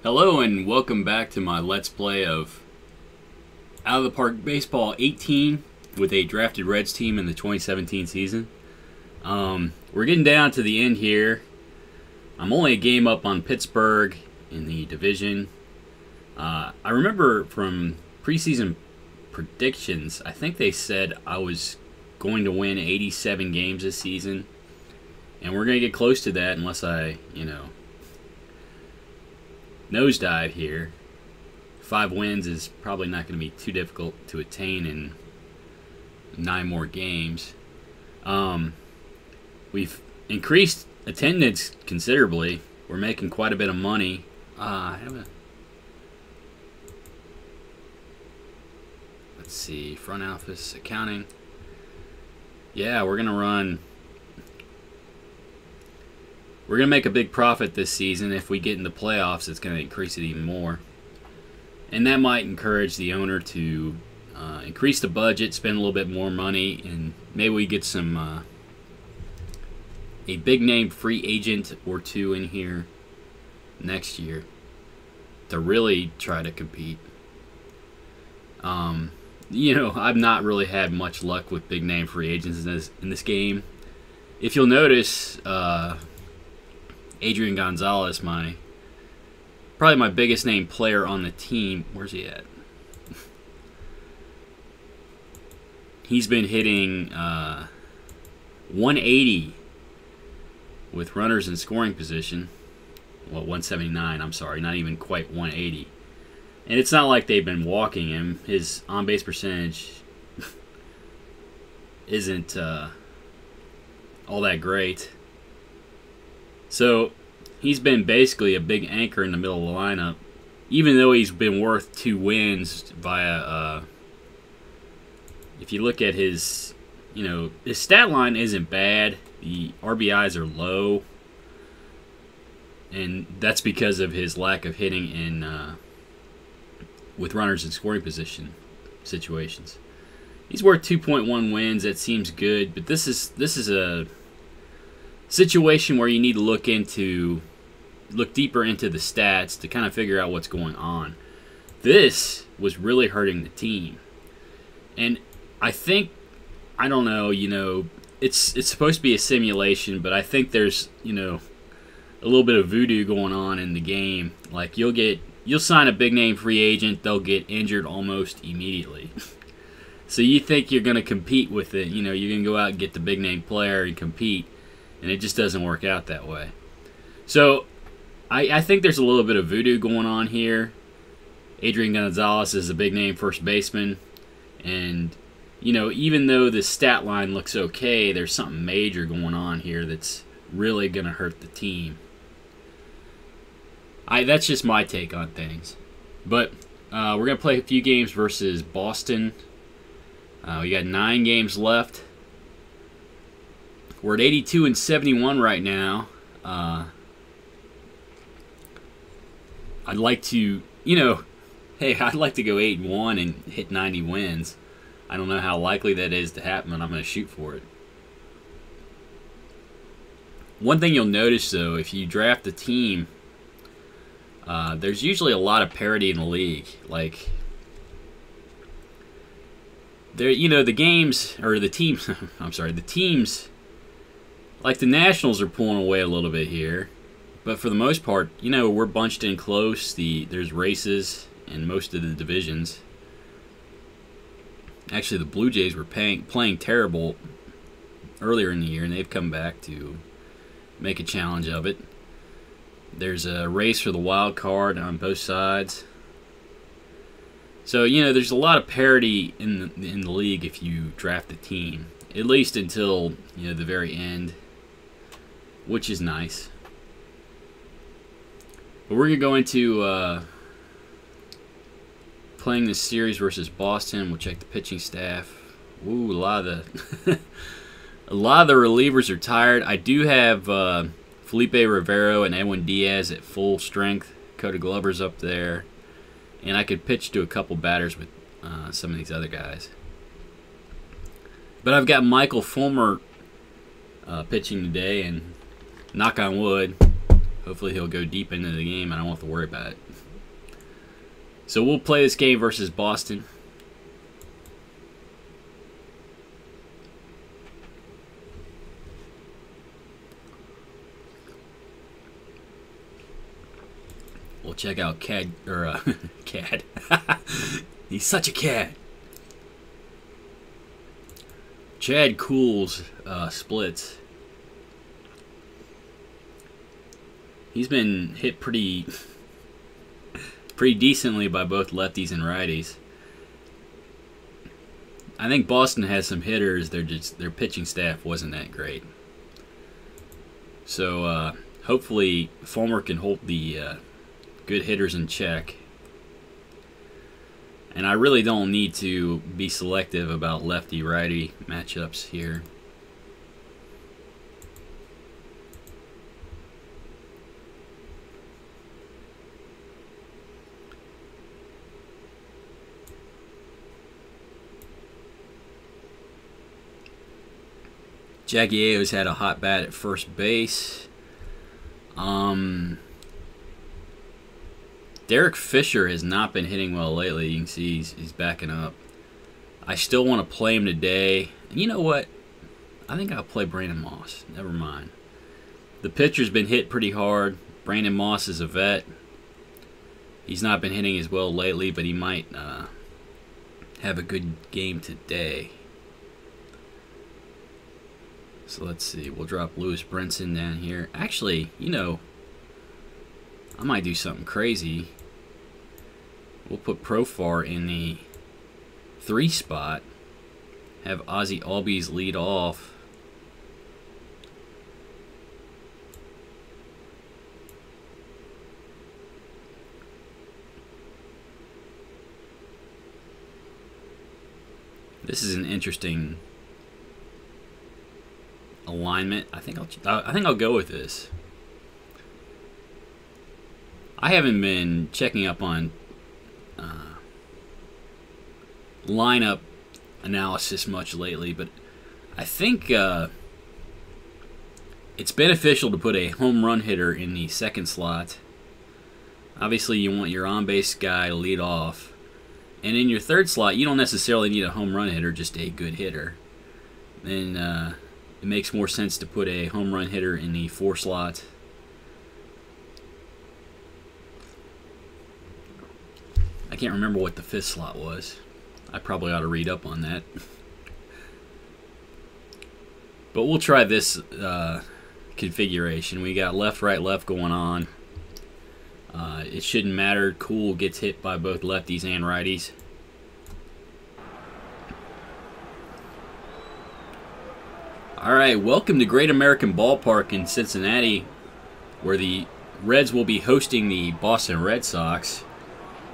Hello and welcome back to my Let's Play of Out of the Park Baseball 18 with a drafted Reds team in the 2017 season. We're getting down to the end here. I'm only a game up on Pittsburgh in the division. I remember from preseason predictions, I think they said I was going to win 87 games this season. And we're going to get close to that unless I, nosedive here. 5 wins is probably not going to be too difficult to attain in 9 more games. We've increased attendance considerably. We're making quite a bit of money. Let's see, front office accounting. Yeah, we're going to make a big profit this season. If we get in the playoffs, it's going to increase it even more. And that might encourage the owner to increase the budget, spend a little bit more money, and maybe we get some a big-name free agent or two in here next year to really try to compete. I've not really had much luck with big-name free agents in this game. If you'll notice, Adrian Gonzalez, probably my biggest name player on the team. Where's he at? He's been hitting 180 with runners in scoring position. Well, 179, I'm sorry, not even quite 180. And it's not like they've been walking him. His on-base percentage isn't all that great. So he's been basically a big anchor in the middle of the lineup, even though he's been worth 2 wins via. If you look at his, his stat line isn't bad. The RBIs are low, and that's because of his lack of hitting in with runners in scoring position situations. He's worth 2.1 wins. That seems good, but this is a situation where you need to look deeper into the stats to kind of figure out what's going on. This was really hurting the team, and I don't know, it's supposed to be a simulation, but I think there's a little bit of voodoo going on in the game. Like you'll sign a big name free agent, they'll get injured almost immediately. So you think you're going to compete with it, you're going to go out and get the big name player and compete. And it just doesn't work out that way. So I think there's a little bit of voodoo going on here. Adrian Gonzalez is a big-name first baseman. And, even though the stat line looks okay, there's something major going on here that's really going to hurt the team. That's just my take on things. But we're going to play a few games versus Boston. We got 9 games left. We're at 82 and 71 right now. I'd like to, I'd like to go 8-1 and hit 90 wins. I don't know how likely that is to happen, but I'm going to shoot for it. One thing you'll notice, though, if you draft a team, there's usually a lot of parity in the league. Like, the games, or the teams, I'm sorry, the teams. Like the Nationals are pulling away a little bit here, but for the most part, we're bunched in close. There's races in most of the divisions. Actually, the Blue Jays were playing terrible earlier in the year, and they've come back to make a challenge of it. There's a race for the wild card on both sides. So there's a lot of parity in the league if you draft a team, at least until the very end, which is nice. But we're going to go into playing this series versus Boston. We'll check the pitching staff. Ooh, a lot of the relievers are tired. I do have Felipe Rivero and Edwin Diaz at full strength. Cody Glover's up there. And I could pitch to a couple batters with some of these other guys. But I've got Michael Fulmer pitching today, and knock on wood, hopefully he'll go deep into the game and I don't have to worry about it. So we'll play this game versus Boston. We'll check out Cad, or Cad. He's such a cad. Chad Kuhl's splits. He's been hit pretty decently by both lefties and righties. I think Boston has some hitters. Their pitching staff wasn't that great. So hopefully Fulmer can hold the good hitters in check. And I really don't need to be selective about lefty-righty matchups here. Jagiello's had a hot bat at first base. Derek Fisher has not been hitting well lately. You can see he's backing up. I still want to play him today. And you know what? I think I'll play Brandon Moss. Never mind. The pitcher's been hit pretty hard. Brandon Moss is a vet. He's not been hitting as well lately, but he might have a good game today. So let's see. We'll drop Lewis Brinson down here. Actually, you know, I might do something crazy. We'll put Profar in the 3 spot. Have Ozzie Albies lead off. This is an interesting alignment. I think I'll go with this. I haven't been checking up on lineup analysis much lately, but I think it's beneficial to put a home run hitter in the second slot. Obviously, you want your on-base guy to lead off. And in your third slot, you don't necessarily need a home run hitter, just a good hitter. Then it makes more sense to put a home run hitter in the 4 slot. I can't remember what the 5th slot was. I probably ought to read up on that. But we'll try this configuration. We got left, right, left going on. It shouldn't matter. Kuhl gets hit by both lefties and righties. Alright, welcome to Great American Ballpark in Cincinnati, where the Reds will be hosting the Boston Red Sox.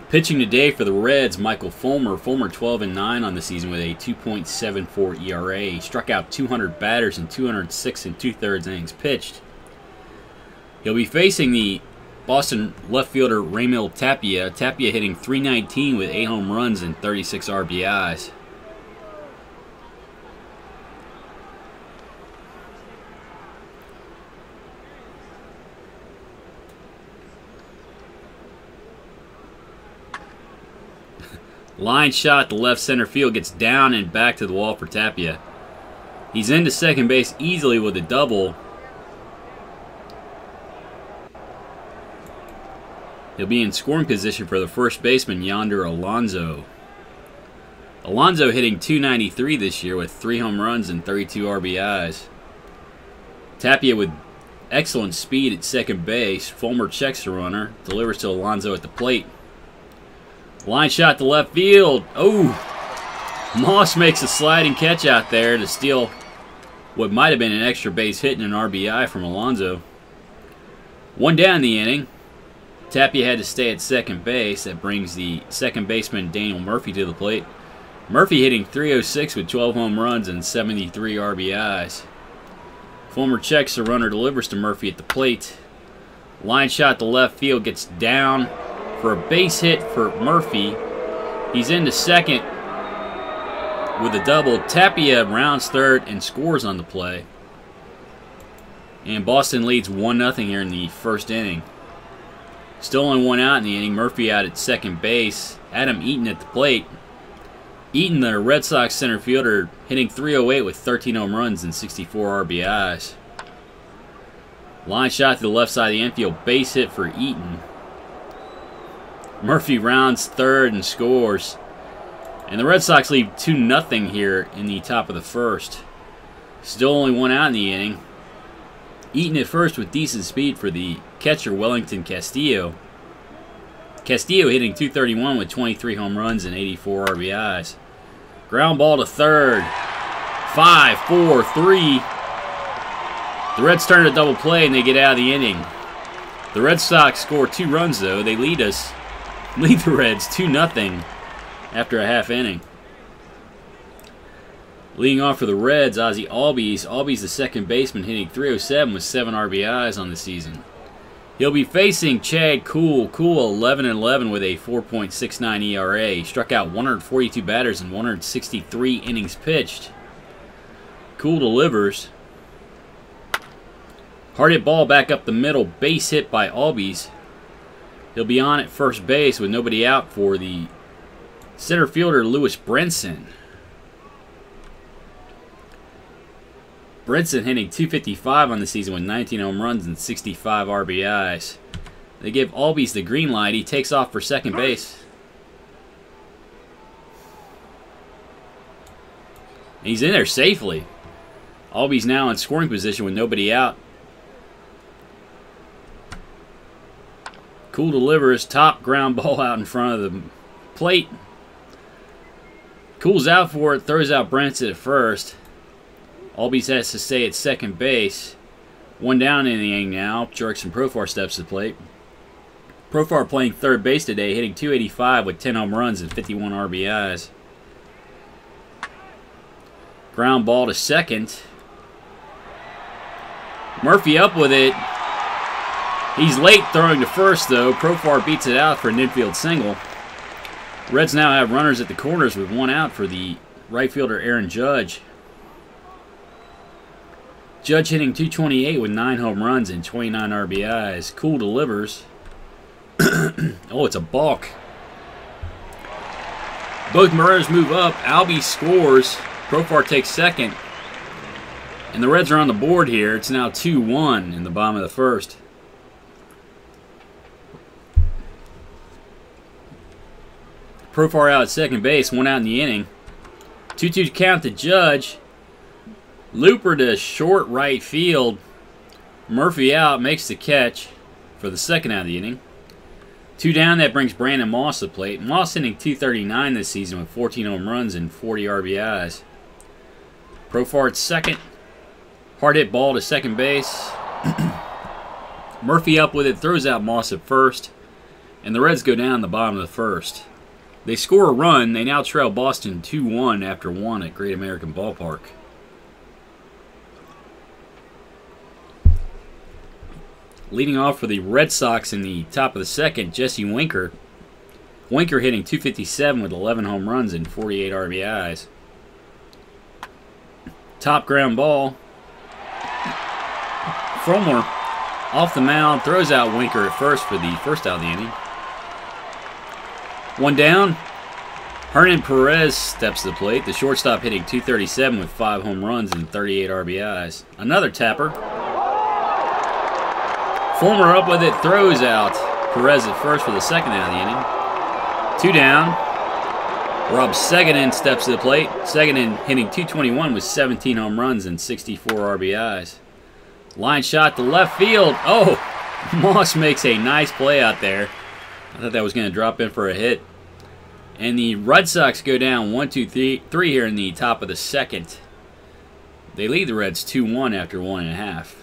Pitching today for the Reds, Michael Fulmer. Fulmer 12-9 on the season with a 2.74 ERA. He struck out 200 batters in 206 2/3 innings pitched. He'll be facing the Boston left fielder Raimel Tapia. Tapia hitting .319 with 8 home runs and 36 RBIs. Line shot to left center field, gets down and back to the wall for Tapia. He's into second base easily with a double. He'll be in scoring position for the first baseman, Yonder Alonso. Alonso hitting .293 this year with 3 home runs and 32 RBIs. Tapia with excellent speed at second base. Fulmer checks the runner, delivers to Alonso at the plate. Line shot to left field. Oh! Moss makes a sliding catch out there to steal what might have been an extra base hit and an RBI from Alonso. 1 down in the inning. Tapia had to stay at second base. That brings the second baseman Daniel Murphy to the plate. Murphy hitting .306 with 12 home runs and 73 RBIs. Fulmer checks the runner, delivers to Murphy at the plate. Line shot to left field, gets down for a base hit for Murphy. He's into second with a double. Tapia rounds third and scores on the play. And Boston leads 1-0 here in the first inning. Still only one out in the inning. Murphy out at second base. Adam Eaton at the plate. Eaton, the Red Sox center fielder, hitting .308 with 13 home runs and 64 RBIs. Line shot to the left side of the infield. Base hit for Eaton. Murphy rounds third and scores. And the Red Sox lead 2-0 here in the top of the first. Still only one out in the inning. Eaton at first with decent speed for the catcher Wellington Castillo. Castillo hitting .231 with 23 home runs and 84 RBIs. Ground ball to third. 5-4-3. The Reds turn a double play and they get out of the inning. The Red Sox score 2 runs though. They lead the Reds 2-0 after a half inning. Leading off for the Reds, Ozzie Albies. Albies the second baseman hitting .307 with 7 RBIs on the season. He'll be facing Chad Kuhl. Kuhl 11-11 with a 4.69 ERA. He struck out 142 batters in 163 innings pitched. Kuhl delivers. Hard hit ball back up the middle. Base hit by Albies. He'll be on at first base with nobody out for the center fielder Lewis Brinson. Brinson hitting .255 on the season with 19 home runs and 65 RBIs. They give Albies the green light. He takes off for second base. And he's in there safely. Albies now in scoring position with nobody out. Kuhl delivers. Top ground ball out in front of the plate. Kuhl's out for it. Throws out Brinson at first. Albies has to stay at second base. One down in the inning now. Jurickson Profar steps to the plate. Profar playing third base today, hitting .285 with 10 home runs and 51 RBIs. Ground ball to second. Murphy up with it. He's late throwing to first, though. Profar beats it out for an infield single. Reds now have runners at the corners with one out for the right fielder Aaron Judge. Judge hitting .228 with 9 home runs and 29 RBIs. Kuhl delivers. Oh, it's a balk. Both Morenos move up. Albies scores. Profar takes second. And the Reds are on the board here. It's now 2-1 in the bottom of the first. Profar out at second base. One out in the inning. 2-2 count to Judge. Looper to short right field. Murphy out, makes the catch for the second out of the inning. 2 down, that brings Brandon Moss to the plate. Moss hitting .239 this season with 14 home runs and 40 RBIs. Profar at second. Hard hit ball to second base. Murphy up with it, throws out Moss at first. And the Reds go down the bottom of the first. They score a run. They now trail Boston 2-1 after 1 at Great American Ballpark. Leading off for the Red Sox in the top of the second, Jesse Winker. Winker hitting .257 with 11 home runs and 48 RBIs. Top ground ball. Frommer off the mound, throws out Winker at first for the first out of the inning. One down. Hernan Perez steps to the plate. The shortstop hitting .237 with 5 home runs and 38 RBIs. Another tapper. Former up with it, throws out Perez at first for the second out of the inning. 2 down. Rob Seguin steps to the plate. Seguin hitting .221 with 17 home runs and 64 RBIs. Line shot to left field. Oh, Moss makes a nice play out there. I thought that was going to drop in for a hit. And the Red Sox go down 1-2-3 here in the top of the second. They lead the Reds 2-1 after 1.5.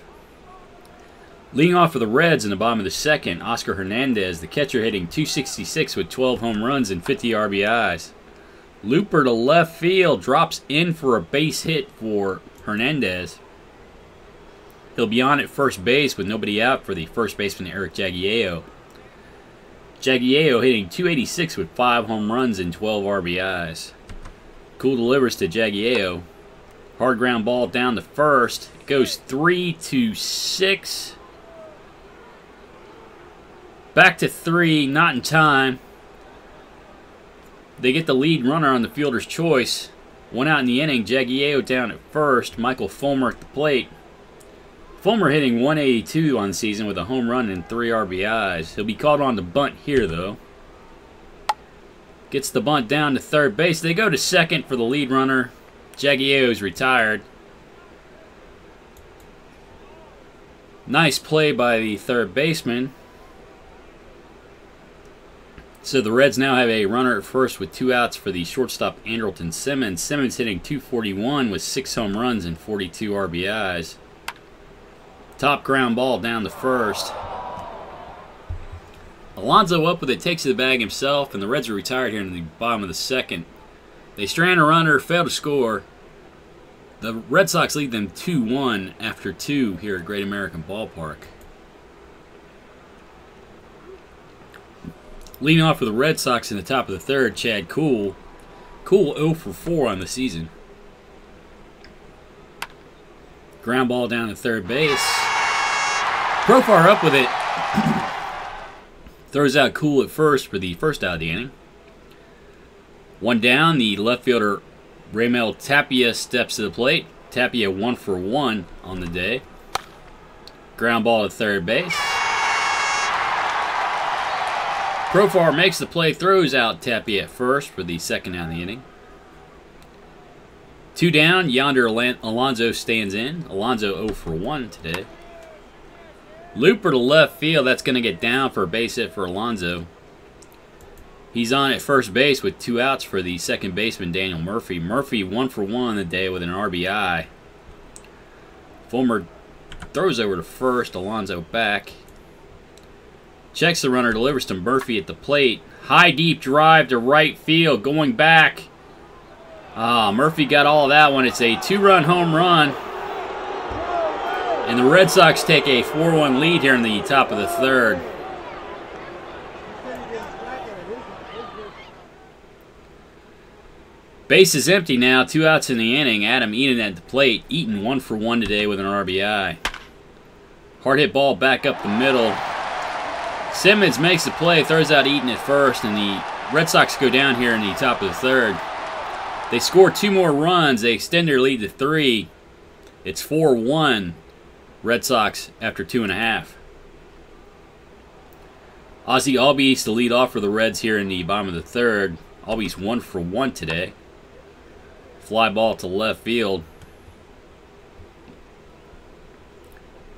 Leading off for the Reds in the bottom of the second, Oscar Hernandez, the catcher, hitting .266 with 12 home runs and 50 RBIs. Looper to left field, drops in for a base hit for Hernandez. He'll be on at first base with nobody out for the first baseman Eric Jagiello. Jagiello hitting .286 with 5 home runs and 12 RBIs. Kuhl delivers to Jagiello. Hard ground ball down to first. Goes 3-6. Back to 3, not in time. They get the lead runner on the fielder's choice. One out in the inning. Jagiello down at first. Michael Fulmer at the plate. Fulmer hitting 182 on the season with a home run and 3 RBIs. He'll be called on to bunt here, though. Gets the bunt down to third base. They go to second for the lead runner. Jagiello's retired. Nice play by the third baseman. So the Reds now have a runner at first with 2 outs for the shortstop Andrelton Simmons. Simmons hitting .241 with 6 home runs and 42 RBIs. Top ground ball down to first. Alonso up with it, takes to the bag himself, and the Reds are retired here in the bottom of the second. They strand a runner, fail to score. The Red Sox lead them 2-1 after 2 here at Great American Ballpark. Leading off for the Red Sox in the top of the third, Chad Kuhl. Kuhl 0 for 4 on the season. Ground ball down to third base. Profar up with it. Throws out Kuhl at first for the first out of the inning. One down, the left fielder Raimel Tapia steps to the plate. Tapia 1 for 1 on the day. Ground ball to third base. Profar makes the play, throws out Tapia at first for the second out of the inning. 2 down, Yonder Alonso stands in. Alonso 0 for 1 today. Looper to left field, that's going to get down for a base hit for Alonso. He's on at first base with 2 outs for the second baseman, Daniel Murphy. Murphy 1 for 1 on the day with an RBI. Fulmer throws over to first, Alonso back. Checks the runner, delivers to Murphy at the plate. High deep drive to right field, going back. Murphy got all of that one. It's a 2-run home run. And the Red Sox take a 4-1 lead here in the top of the third. Base is empty now. 2 outs in the inning. Adam Eaton at the plate. Eaton 1 for 1 today with an RBI. Hard hit ball back up the middle. Simmons makes the play, throws out Eaton at first, and the Red Sox go down here in the top of the third. They score 2 more runs. They extend their lead to 3. It's 4-1 Red Sox after 2.5. Ozzie Albies to lead off for the Reds here in the bottom of the third. Albies 1 for 1 today. Fly ball to left field.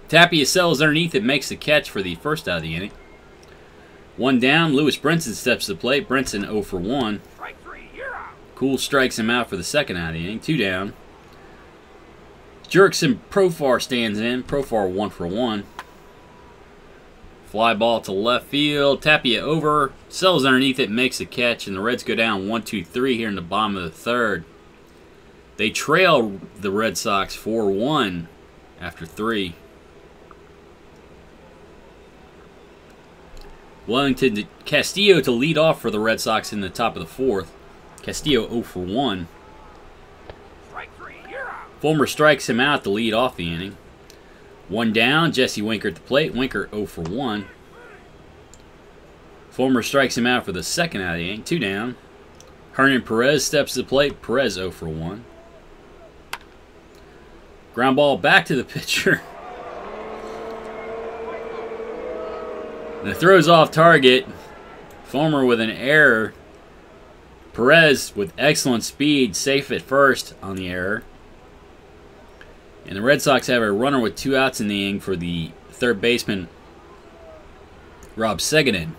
Tapia sells underneath it, makes the catch for the first out of the inning. 1 down, Lewis Brinson steps to the plate. Brinson 0 for 1. Kuhl strikes him out for the second out of the inning. 2 down. Jurickson Profar stands in. Profar 1 for 1. Fly ball to left field. Tapia over. Sells underneath it, makes the catch, and the Reds go down 1-2-3 here in the bottom of the third. They trail the Red Sox 4-1 after 3. Wellington Castillo to lead off for the Red Sox in the top of the fourth. Castillo 0 for 1. Fulmer strikes him out to lead off the inning. 1 down, Jesse Winker at the plate. Winker 0 for 1. Fulmer strikes him out for the second out of the inning. 2 down. Hernan Perez steps to the plate. Perez 0 for 1. Ground ball back to the pitcher. And the throw's off target. Fulmer with an error. Perez with excellent speed, safe at first on the error. And the Red Sox have a runner with 2 outs in the inning for the third baseman, Rob Segedin.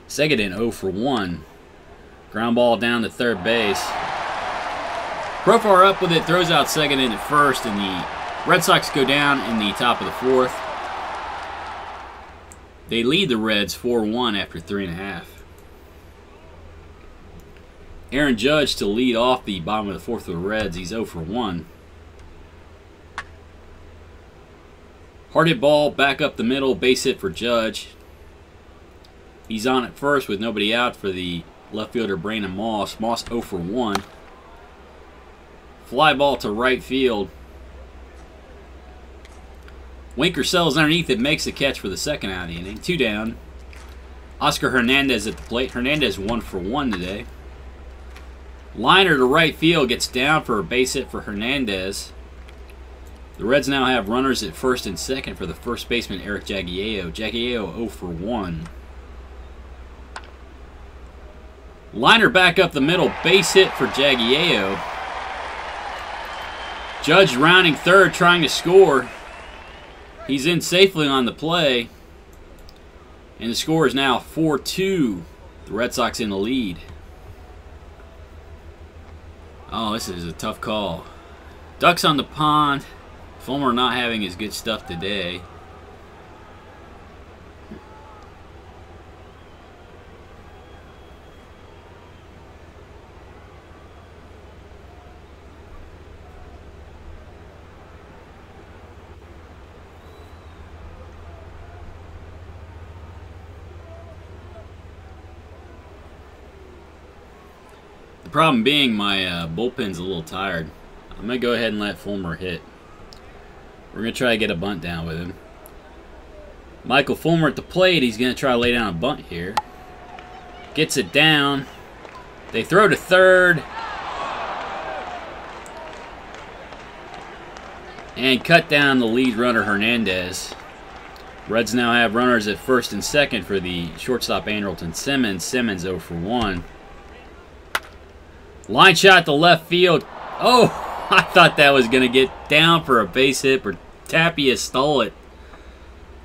Segedin 0 for 1. Ground ball down to third base. Profar up with it, throws out Segedin at first, and the Red Sox go down in the top of the fourth. They lead the Reds 4-1 after 3.5. Aaron Judge to lead off the bottom of the fourth for the Reds. He's 0 for 1. Hard hit ball back up the middle, base hit for Judge. He's on at first with nobody out for the left fielder Brandon Moss. Moss 0 for 1. Fly ball to right field. Winker sells underneath it, makes the catch for the second out of the inning. 2 down. Oscar Hernandez at the plate. Hernandez 1 for 1 today. Liner to right field gets down for a base hit for Hernandez. The Reds now have runners at first and second for the first baseman, Eric Jagiello. Jagiello 0 for 1. Liner back up the middle, base hit for Jagiello. Judge rounding third, trying to score. He's in safely on the play. And the score is now 4-2. The Red Sox in the lead. Oh, this is a tough call. Ducks on the pond. Fulmer not having his good stuff today. The problem being my bullpen's a little tired. I'm going to go ahead and let Fulmer hit. We're going to try to get a bunt down with him. Michael Fulmer at the plate. He's going to try to lay down a bunt here. Gets it down. They throw to third. And cut down the lead runner, Hernandez. Reds now have runners at first and second for the shortstop, Andrelton Simmons. Simmons 0 for 1. Line shot to left field. Oh, I thought that was going to get down for a base hit, but Tapia stole it.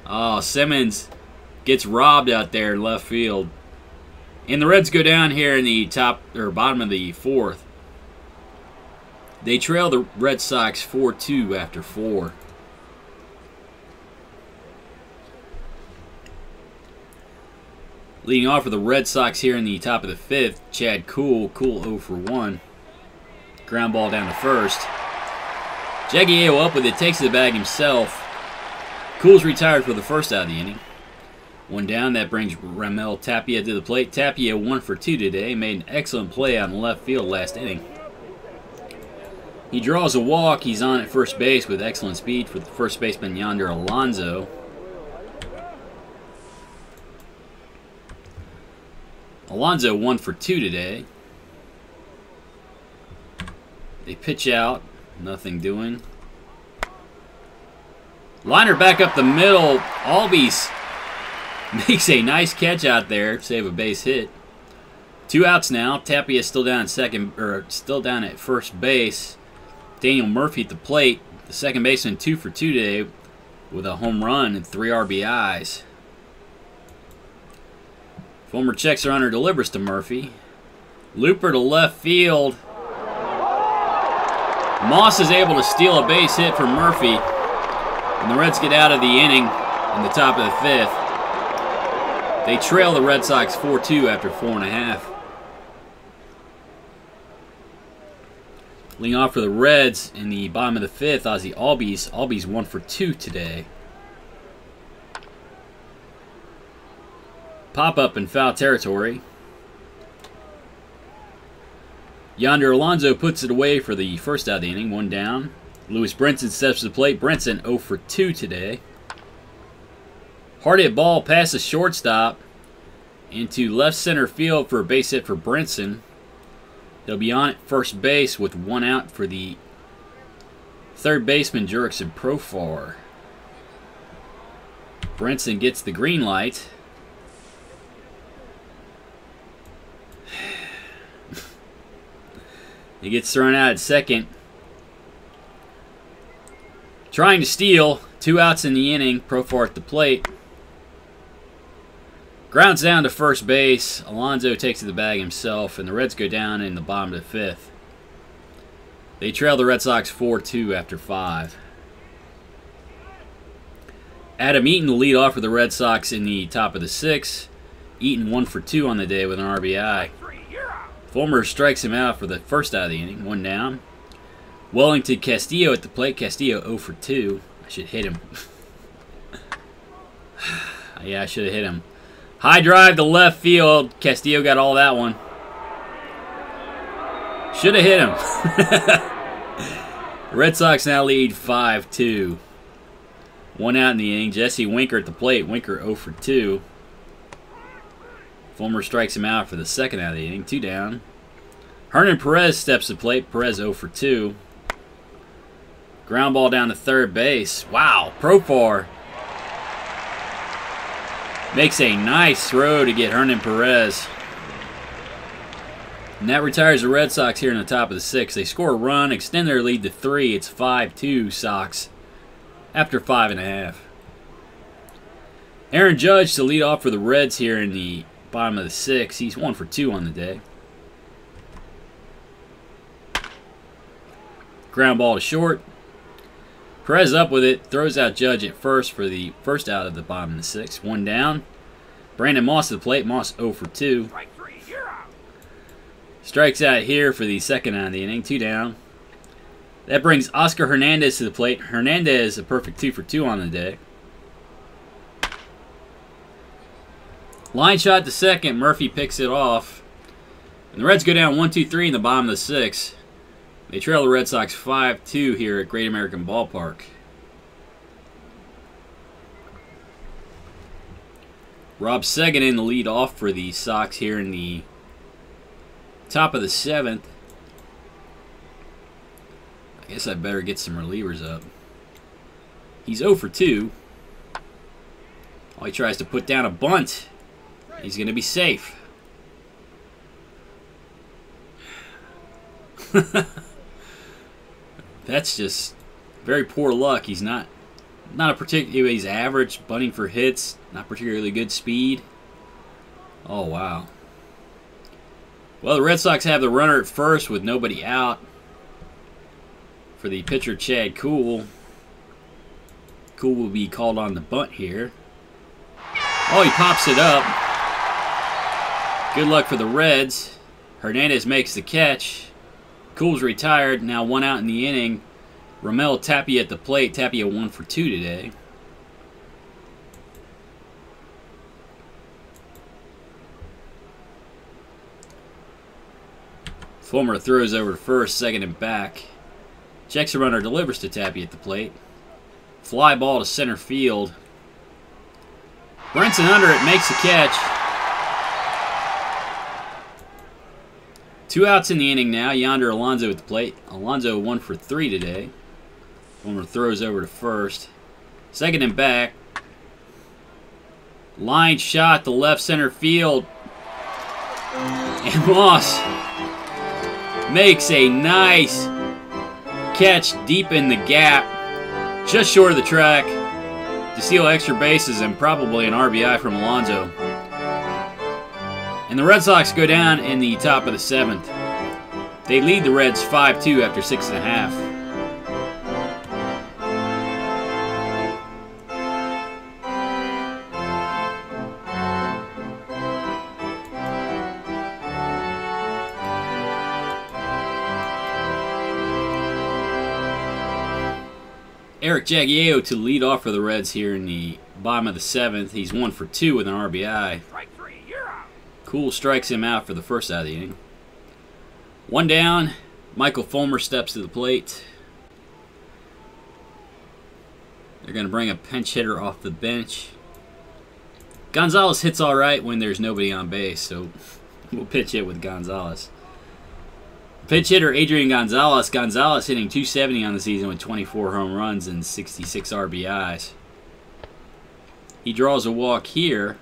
Oh, Simmons gets robbed out there in left field. And the Reds go down here in the top or bottom of the fourth. They trail the Red Sox 4-2 after 4. Leading off for the Red Sox here in the top of the fifth, Chad Kuhl. Kuhl 0 for 1. Ground ball down to first. Jagiello up with it, takes the bag himself. Kuhl's retired for the first out of the inning. One down, that brings Raimel Tapia to the plate. Tapia 1 for 2 today, made an excellent play on the left field last inning. He draws a walk, he's on at first base with excellent speed for the first baseman, Yonder Alonso. Alonso 1 for 2 today. They pitch out, nothing doing. Liner back up the middle. Albies makes a nice catch out there, save a base hit. 2 outs now. Tapia still down at second, or still down at first base. Daniel Murphy at the plate. The second baseman 2 for 2 today with a home run and 3 RBIs. Fulmer checks the runner, delivers to Murphy. Looper to left field. Moss is able to steal a base hit from Murphy. And the Reds get out of the inning in the top of the fifth. They trail the Red Sox 4-2 after 4.5. Leading off for the Reds in the bottom of the fifth, Ozzie Albies. Albies 1 for 2 today. Pop-up in foul territory. Yonder Alonso puts it away for the first out of the inning. 1 down. Lewis Brinson steps to the plate. Brinson 0 for 2 today. Hard hit ball past the shortstop into left center field for a base hit for Brinson. He'll be on at first base with 1 out for the third baseman, Jurickson Profar. Brinson gets the green light. He gets thrown out at second. Trying to steal. 2 outs in the inning. Profar at the plate. Grounds down to first base. Alonso takes to the bag himself, and the Reds go down in the bottom of the fifth. They trail the Red Sox 4-2 after 5. Adam Eaton will lead off for the Red Sox in the top of the sixth. Eaton 1 for 2 on the day with an RBI. Fulmer strikes him out for the first out of the inning. 1 down. Wellington Castillo at the plate. Castillo 0 for 2. I should hit him. Yeah, I should have hit him. High drive to left field. Castillo got all that one. Should have hit him. The Red Sox now lead 5-2. 1 out in the inning. Jesse Winker at the plate. Winker 0 for 2. Fulmer strikes him out for the second out of the inning. 2 down. Hernan Perez steps to plate. Perez 0 for 2. Ground ball down to third base. Wow, Profar makes a nice throw to get Hernan Perez. And that retires the Red Sox here in the top of the 6th. They score a run, extend their lead to 3. It's 5-2 Sox after 5.5. Aaron Judge to lead off for the Reds here in the bottom of the 6th. He's 1 for 2 on the day. Ground ball to short. Perez up with it. Throws out Judge at first for the first out of the bottom of the 6th. 1 down. Brandon Moss to the plate. Moss 0 for 2. Strikes out here for the second out of the inning. 2 down. That brings Oscar Hernandez to the plate. Hernandez a perfect 2 for 2 on the day. Line shot to second. Murphy picks it off. And the Reds go down 1-2-3 in the bottom of the 6th. They trail the Red Sox 5-2 here at Great American Ballpark. Rob Seguin in the lead off for the Sox here in the top of the 7th. I guess I better get some relievers up. He's 0 for 2. Oh, he tries to put down a bunt. He's going to be safe. That's just very poor luck. He's not a particularly, he's average, bunting for hits, not particularly good speed. Oh, wow. Well, the Red Sox have the runner at first with nobody out for the pitcher, Chad Kuhl. Kuhl will be called on the bunt here. Oh, he pops it up. Good luck for the Reds. Hernandez makes the catch. Kuhl's retired. Now 1 out in the inning. Ramel Tapia at the plate. Tapia 1 for 2 today. Fulmer throws over to first, second and back. Checks the runner, delivers to Tapia at the plate. Fly ball to center field. Brinson under it, makes the catch. 2 outs in the inning now. Yonder Alonso at the plate. Alonso 1 for 3 today. Fulmer throws over to first. Second and back. Line shot to left center field. And Moss makes a nice catch deep in the gap, just short of the track, to steal extra bases and probably an RBI from Alonso. And the Red Sox go down in the top of the 7th. They lead the Reds 5-2 after 6.5. Eric Jagiello to lead off for the Reds here in the bottom of the 7th. He's 1 for 2 with an RBI. Kuhl strikes him out for the first out of the inning. 1 down. Michael Fulmer steps to the plate. They're going to bring a pinch hitter off the bench. Gonzalez hits all right when there's nobody on base, so we'll pitch it with Gonzalez. Pitch hitter Adrian Gonzalez. Gonzalez hitting .270 on the season with 24 home runs and 66 RBIs. He draws a walk here.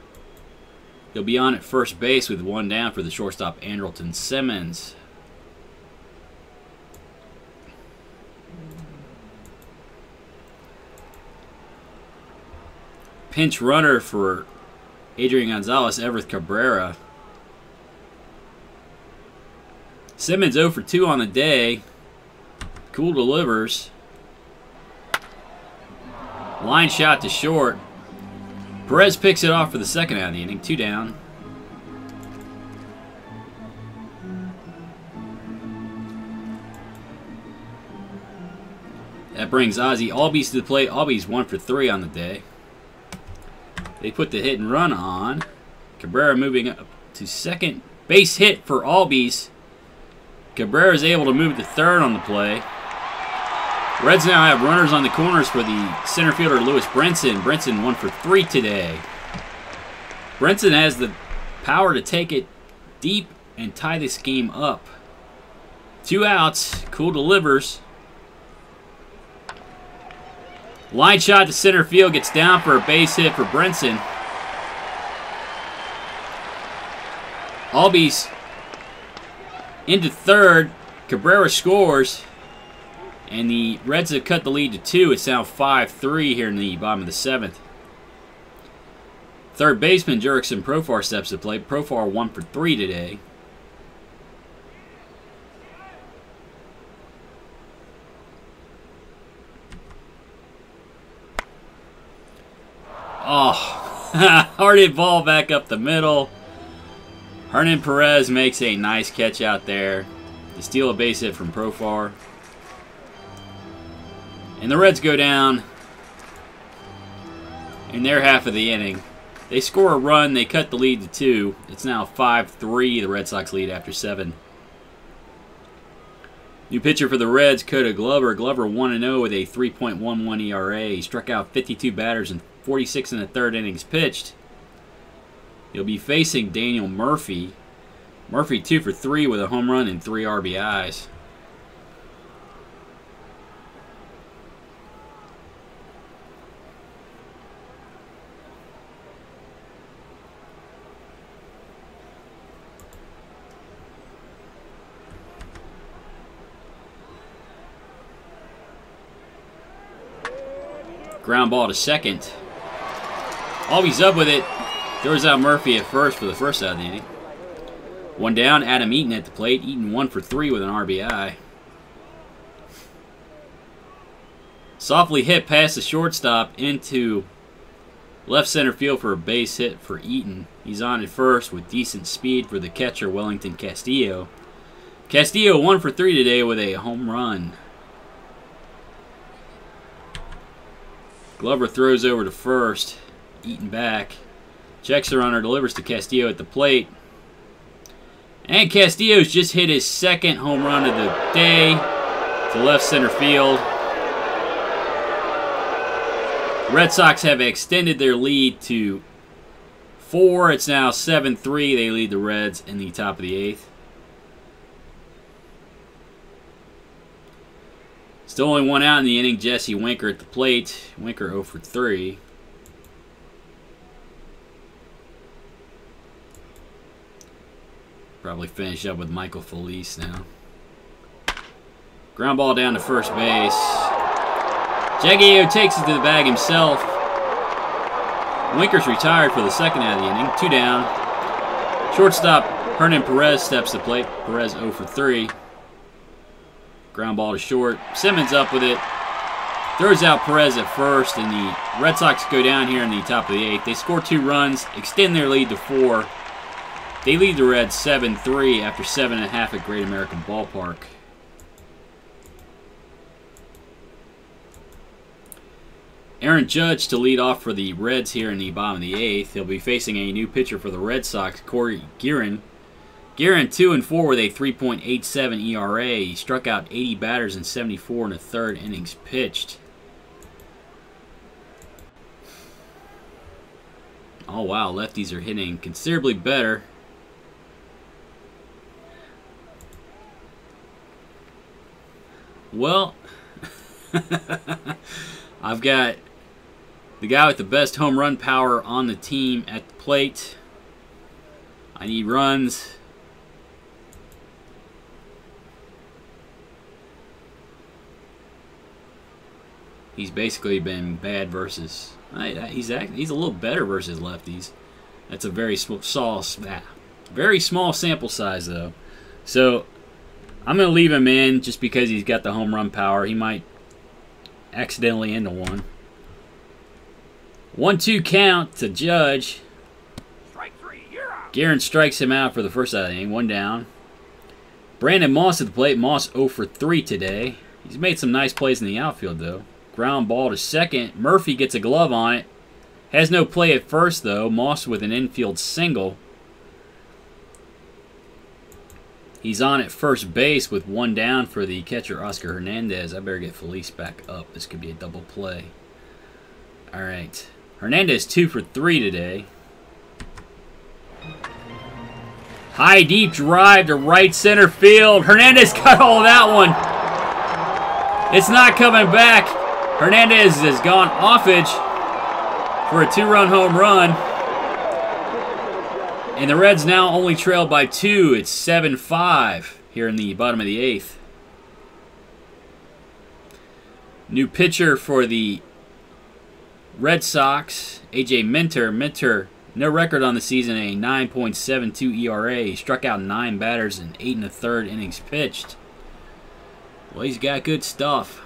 He'll be on at first base with 1 down for the shortstop Andrelton Simmons. Pinch runner for Adrian Gonzalez, Everth Cabrera. Simmons 0 for 2 on the day. Kuhl delivers. Line shot to short. Perez picks it off for the second out of the inning. 2 down. That brings Ozzie Albies to the plate. Albies 1 for 3 on the day. They put the hit and run on. Cabrera moving up to second. Base hit for Albies. Cabrera is able to move to third on the play. Reds now have runners on the corners for the center fielder Lewis Brinson. Brinson 1 for 3 today. Brinson has the power to take it deep and tie this game up. 2 outs. Cool delivers. Line shot to center field. Gets down for a base hit for Brinson. Albies into third. Cabrera scores. And the Reds have cut the lead to 2. It's now 5-3 here in the bottom of the 7th. Third baseman Jurickson Profar steps to play. Profar 1 for 3 today. Oh, hard hit ball back up the middle. Hernan Perez makes a nice catch out there to steal a base hit from Profar. And the Reds go down in their half of the inning. They score a run. They cut the lead to 2. It's now 5-3. The Red Sox lead after 7. New pitcher for the Reds, Koda Glover. Glover 1-0 with a 3.11 ERA. He struck out 52 batters in 46 and a third innings pitched. He'll be facing Daniel Murphy. Murphy 2 for 3 with a home run and 3 RBIs. Ground ball to second. Always up with it. Throws out Murphy at first for the first out of the inning. 1 down. Adam Eaton at the plate. Eaton 1 for 3 with an RBI. Softly hit past the shortstop into left center field for a base hit for Eaton. He's on at first with decent speed for the catcher, Wellington Castillo. Castillo 1 for 3 today with a home run. Glover throws over to first. Eaton back. Checks the runner, delivers to Castillo at the plate. And Castillo's just hit his 2nd home run of the day to left center field. Red Sox have extended their lead to 4. It's now 7-3. They lead the Reds in the top of the 8th. Still only 1 out in the inning. Jesse Winker at the plate. Winker 0 for 3. Probably finish up with Michael Felice now. Ground ball down to first base. Jagiello takes it to the bag himself. Winker's retired for the 2nd out of the inning. 2 down. Shortstop Hernan Perez steps to the plate. Perez 0 for 3. Ground ball to short. Simmons up with it. Throws out Perez at first, and the Red Sox go down here in the top of the 8th. They score 2 runs, extend their lead to 4. They lead the Reds 7-3 after 7.5 at Great American Ballpark. Aaron Judge to lead off for the Reds here in the bottom of the 8th. He'll be facing a new pitcher for the Red Sox, Corey Guerin. Guerin 2-4 with a 3.87 ERA. He struck out 80 batters in 74 and a third innings pitched. Oh wow, lefties are hitting considerably better. Well, I've got the guy with the best home run power on the team at the plate. I need runs. He's basically been bad versus. He's a little better versus lefties. That's a very small sample size though. So I'm gonna leave him in just because he's got the home run power. He might accidentally into one. 1-2 count to Judge. Strike 3, you're out. Guerin strikes him out for the first out of the inning. 1 down. Brandon Moss at the plate. Moss 0 for 3 today. He's made some nice plays in the outfield though. Ground ball to second. Murphy gets a glove on it. Has no play at first, though. Moss with an infield single. He's on at first base with 1 down for the catcher, Oscar Hernandez. I better get Felice back up. This could be a double play. All right. Hernandez 2 for 3 today. High deep drive to right center field. Hernandez got all of that one. It's not coming back. Hernandez has gone offage for a 2-run home run. And the Reds now only trail by 2. It's 7-5 here in the bottom of the 8th. New pitcher for the Red Sox, A.J. Minter. Minter, no record on the season, a 9.72 ERA. He struck out 9 batters in 8 1/3 innings pitched. Well, he's got good stuff.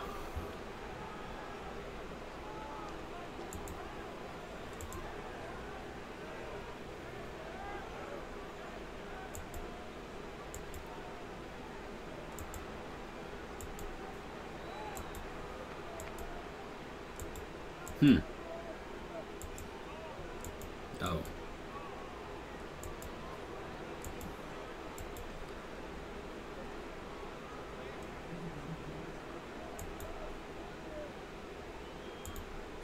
Oh.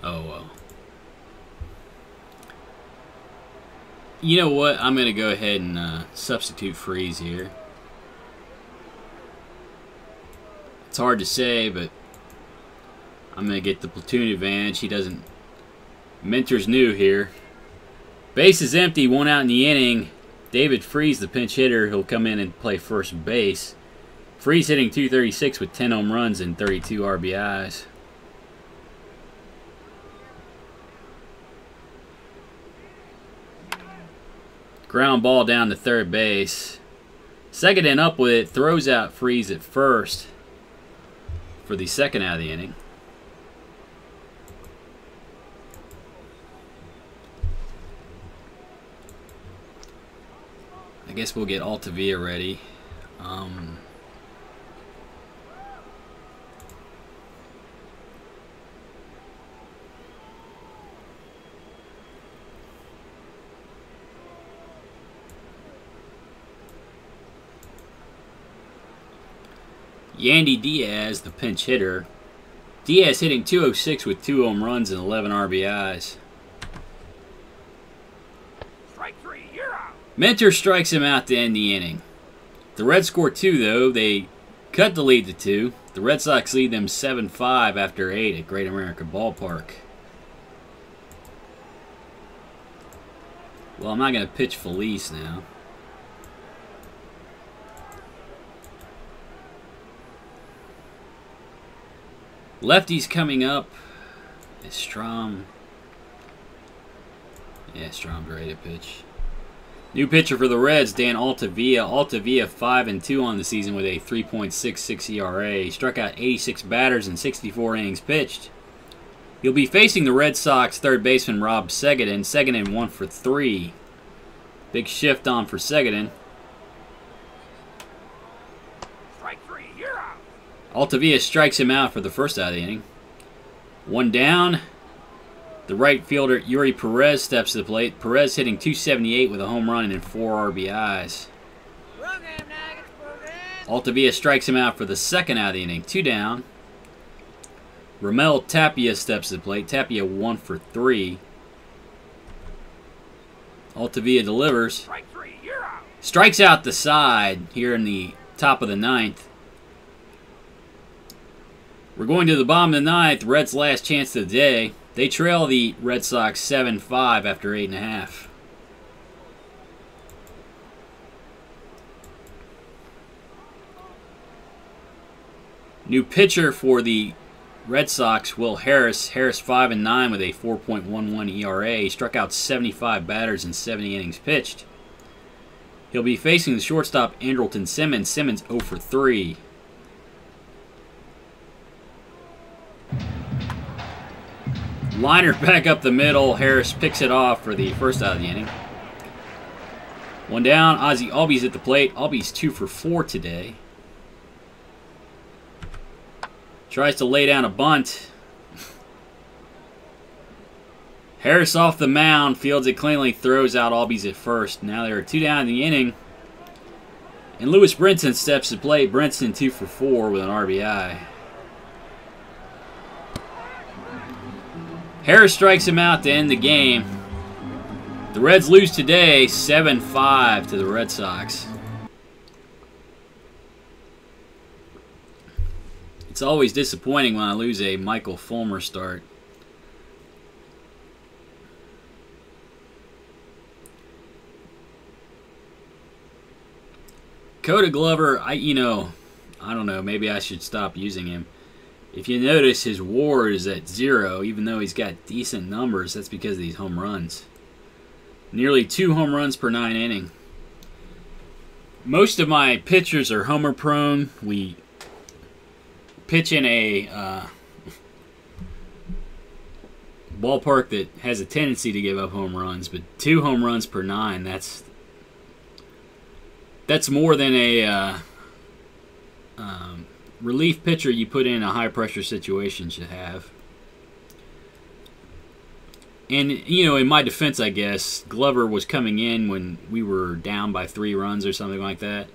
Oh, well. You know what? I'm going to go ahead and substitute Freeze here. It's hard to say, but I'm going to get the platoon advantage. He doesn't... Minter's new here. Base is empty, 1 out in the inning. David Freeze, the pinch hitter, he'll come in and play first base. Freeze hitting .236 with 10 home runs and 32 RBIs. Ground ball down to third base. Second up with it, throws out Freeze at first for the second out of the inning. I guess we'll get Altavia ready. Yandy Diaz, the pinch hitter. Diaz hitting .206 with 2 home runs and 11 RBIs. Minter strikes him out to end the inning. The Reds score 2, though. They cut the lead to 2. The Red Sox lead them 7-5 after 8 at Great American Ballpark. Well, I'm not going to pitch Felice now. Lefty's coming up. Is Strom? Yeah, Strom's ready to pitch. New pitcher for the Reds, Dan Altavia. Altavia 5-2 on the season with a 3.66 ERA. He struck out 86 batters in 64 innings pitched. He'll be facing the Red Sox third baseman Rob Segedin. Segedin 1 for 3. Big shift on for Segedin. Strike 3, you're out. Altavia strikes him out for the first out of the inning. 1 down. The right fielder, Yuri Perez, steps to the plate. Perez hitting .278 with a home run and 4 RBIs. Altavia strikes him out for the second out of the inning. 2 down. Ramel Tapia steps to the plate. Tapia 1 for 3. Altavia delivers. Strike 3, you're out. Strikes out the side here in the top of the 9th. We're going to the bottom of the 9th. Reds' last chance of the day. They trail the Red Sox 7-5 after 8 1/2. New pitcher for the Red Sox, Will Harris. Harris 5-9 with a 4.11 ERA. He struck out 75 batters in 70 innings pitched. He'll be facing the shortstop Andrelton Simmons. Simmons 0 for 3. Liner back up the middle. Harris picks it off for the first out of the inning. 1 down. Ozzie Albies at the plate. Albies 2 for 4 today. Tries to lay down a bunt. Harris off the mound. Fields it cleanly. Throws out Albies at first. Now there are 2 down in the inning. And Lewis Brinson steps to the plate. Brinson 2 for 4 with an RBI. Harris strikes him out to end the game. The Reds lose today, 7-5 to the Red Sox. It's always disappointing when I lose a Michael Fulmer start. Koda Glover, I don't know, maybe I should stop using him. If you notice, his WAR is at 0, even though he's got decent numbers. That's because of these home runs. Nearly 2 home runs per 9 inning. Most of my pitchers are homer prone. We pitch in a ballpark that has a tendency to give up home runs, but 2 home runs per 9, that's more than a relief pitcher you put in a high-pressure situation should have. And, in my defense, I guess, Glover was coming in when we were down by 3 runs or something like that.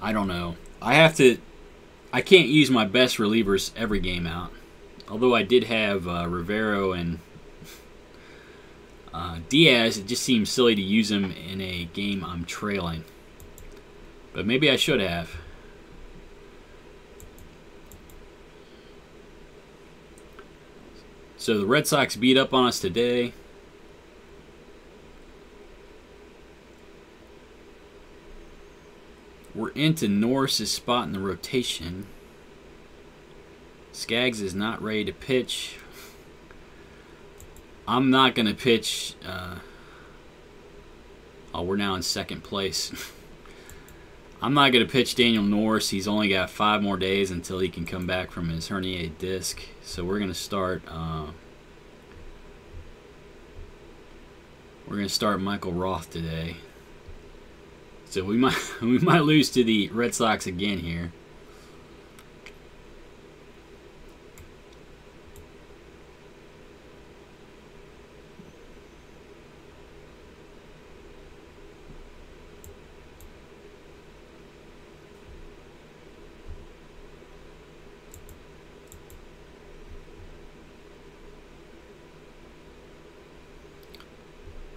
I don't know. I can't use my best relievers every game out. Although I did have Rivero and Diaz, it just seems silly to use them in a game I'm trailing. But maybe I should have. So the Red Sox beat up on us today. We're into Norris's spot in the rotation. Skaggs is not ready to pitch. I'm not going to pitch. We're now in second place. I'm not going to pitch Daniel Norris. He's only got 5 more days until he can come back from his herniated disc. So we're going to start. We're going to start Michael Roth today. So we might lose to the Red Sox again here.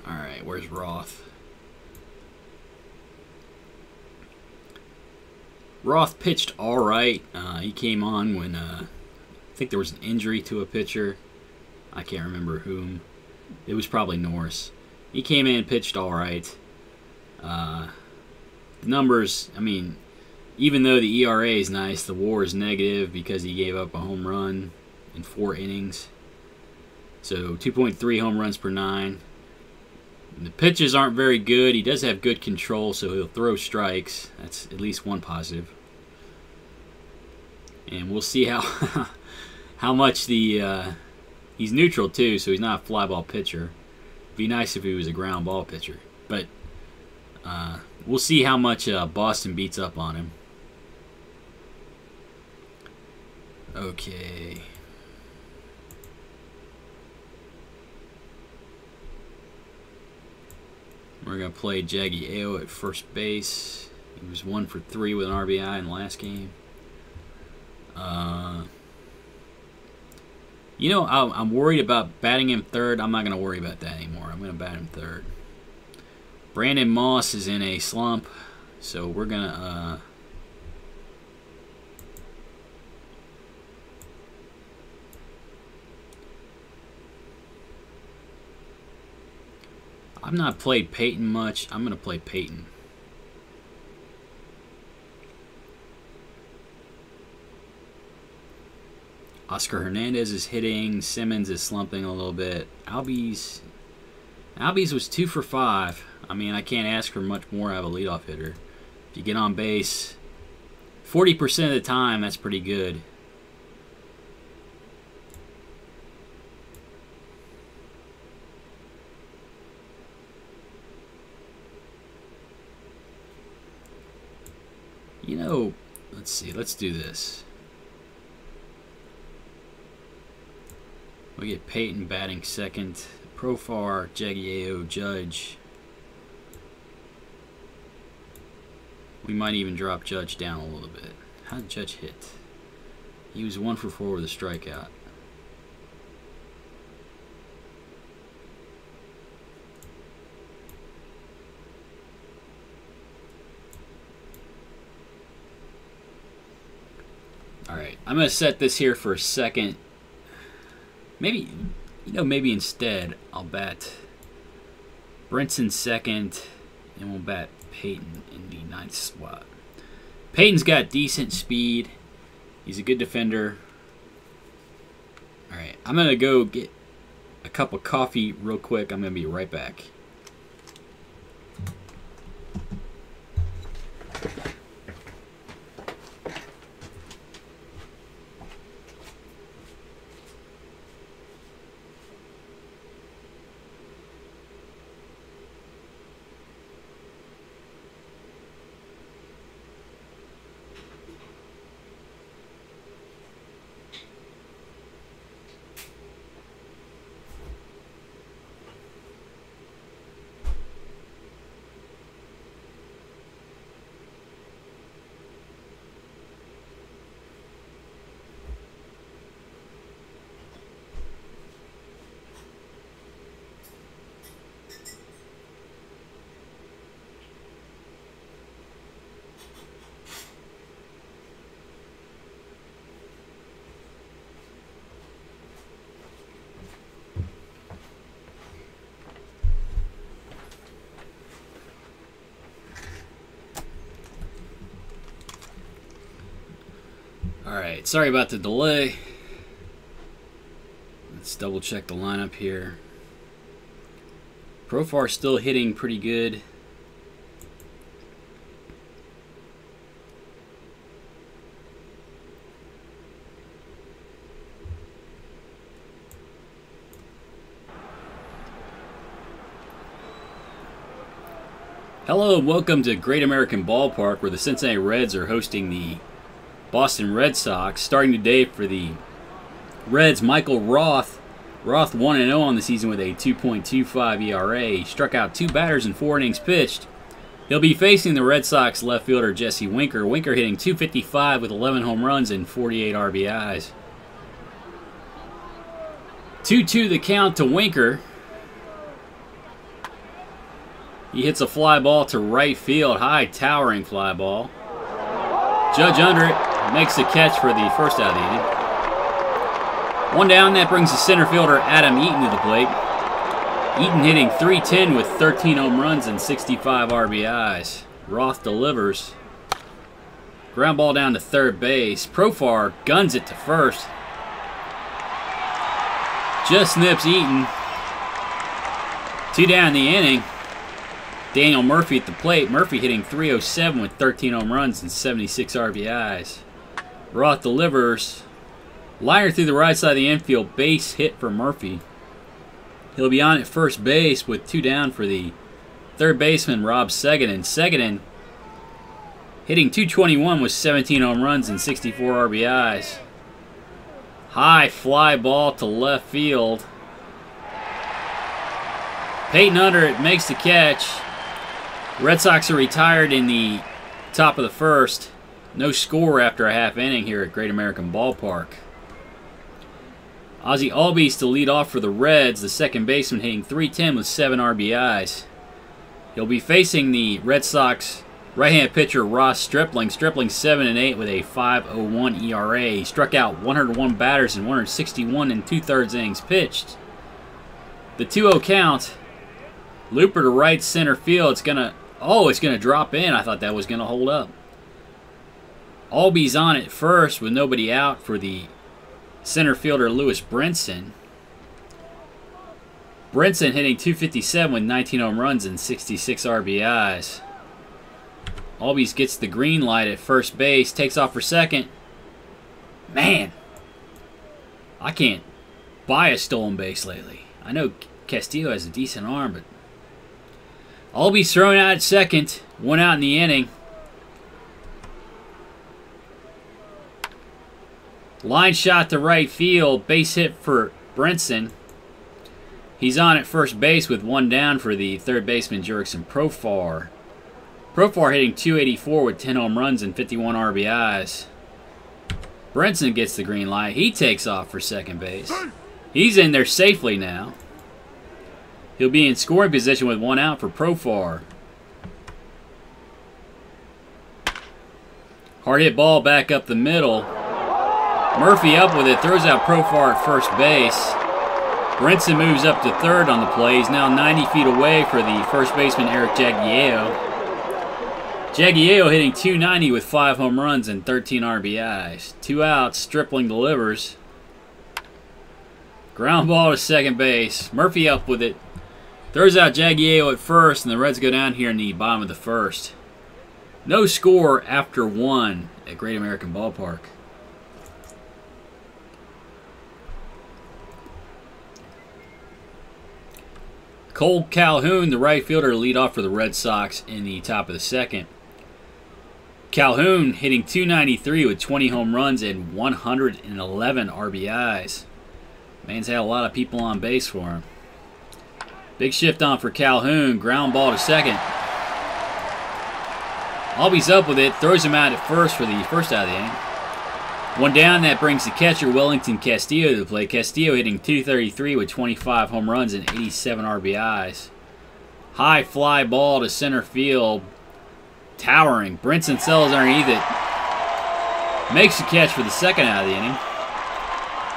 Alright, where's Roth? Roth pitched alright. He came on when I think there was an injury to a pitcher. I can't remember whom. It was probably Norris. He came in and pitched alright. The numbers, I mean, even though the ERA is nice, the WAR is negative because he gave up a home run in 4 innings. So 2.3 home runs per 9. The pitches aren't very good. He does have good control, so he'll throw strikes. That's at least one positive. And we'll see how much the he's neutral too, so he's not a fly ball pitcher. It'd be nice if he was a ground ball pitcher, but we'll see how much Boston beats up on him. Okay. We're going to play Jaggy Ao at first base. He was 1 for 3 with an RBI in the last game. I'm worried about batting him third. I'm not going to worry about that anymore. I'm going to bat him third. Brandon Moss is in a slump, so we're going to... I've not played Peyton much. I'm going to play Peyton. Oscar Hernandez is hitting. Simmons is slumping a little bit. Albies was 2 for 5. I mean, I can't ask for much more out of a leadoff hitter. If you get on base 40% of the time, that's pretty good. Let's see. Let's do this. We get Peyton batting second. Profar, Jaggy Ao, Judge. We might even drop Judge down a little bit. How did Judge hit? He was 1 for 4 with a strikeout. All right, I'm going to set this here for a second. Maybe, maybe instead I'll bat Brinson second, and we'll bat Peyton in the 9th spot. Peyton's got decent speed. He's a good defender. All right, I'm going to go get a cup of coffee real quick. I'm going to be right back. Alright, sorry about the delay. Let's double check the lineup here. Profar still hitting pretty good. Hello and welcome to Great American Ballpark, where the Cincinnati Reds are hosting the Boston Red Sox. Starting today for the Reds, Michael Roth. Roth 1-0 on the season with a 2.25 ERA. He struck out 2 batters in 4 innings pitched. He'll be facing the Red Sox left fielder Jesse Winker. Winker hitting .255 with 11 home runs and 48 RBIs. 2-2 the count to Winker. He hits a fly ball to right field, high towering fly ball. Judge under it. Makes the catch for the first out of the inning. 1 down, that brings the center fielder Adam Eaton to the plate. Eaton hitting .310 with 13 home runs and 65 RBIs. Roth delivers. Ground ball down to third base. Profar guns it to first. Just nips Eaton. 2 down in the inning. Daniel Murphy at the plate. Murphy hitting .307 with 13 home runs and 76 RBIs. Roth delivers. Liner through the right side of the infield. Base hit for Murphy. He'll be on at first base with 2 down for the third baseman, Rob Segedin. Segedin hitting .221 with 17 home runs and 64 RBIs. High fly ball to left field. Peyton under it makes the catch. Red Sox are retired in the top of the first. No score after a half inning here at Great American Ballpark. Ozzie Albies to lead off for the Reds, the second baseman hitting .310 with 7 RBIs. He'll be facing the Red Sox right-hand pitcher Ross Stripling. Stripling 7-8 with a .501 ERA. He struck out 101 batters in 161 and 2/3 innings pitched. The 2-0 count. Looper to right center field. It's gonna drop in. I thought that was gonna hold up. Albies on at first with nobody out for the center fielder Lewis Brinson. Brinson hitting .257 with 19 home runs and 66 RBIs. Albies gets the green light at first base, takes off for second. Man, I can't buy a stolen base lately. I know Castillo has a decent arm, but Albies thrown out at second, 1 out in the inning. Line shot to right field, base hit for Brinson. He's on at first base with 1 down for the third baseman Jurickson Profar. Profar hitting .284 with 10 home runs and 51 RBIs. Brinson gets the green light. He takes off for second base. He's in there safely now. He'll be in scoring position with 1 out for Profar. Hard hit ball back up the middle. Murphy up with it, throws out Profar at first base. Brinson moves up to third on the play. He's now 90 feet away for the first baseman, Eric Jagiello. Jagiello hitting .290 with 5 home runs and 13 RBIs. 2 outs, Stripling delivers. Ground ball to second base. Murphy up with it. Throws out Jagiello at first, and the Reds go down here in the bottom of the first. No score after 1 at Great American Ballpark. Cole Calhoun, the right fielder, to lead off for the Red Sox in the top of the second. Calhoun hitting .293 with 20 home runs and 111 RBIs. Man's had a lot of people on base for him. Big shift on for Calhoun. Ground ball to second. Albies up with it. Throws him out at first for the first out of the inning. One down, that brings the catcher, Wellington Castillo, to the plate. Castillo hitting .233 with 25 home runs and 87 RBIs. High fly ball to center field. Towering. Brinson sells underneath it. Makes the catch for the second out of the inning.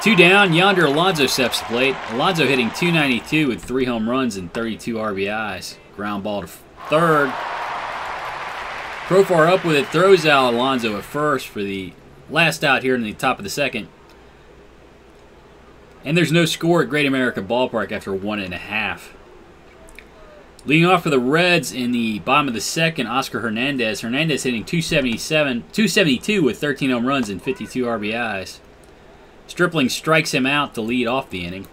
2 down, Yonder Alonso steps to the plate. Alonso hitting .292 with 3 home runs and 32 RBIs. Ground ball to third. Profar up with it. Throws out Alonso at first for the last out here in the top of the second. And there's no score at Great American Ballpark after 1.5. Leading off for the Reds in the bottom of the second, Oscar Hernandez. Hernandez hitting .272 with 13 home runs and 52 RBIs. Stripling strikes him out to lead off the inning.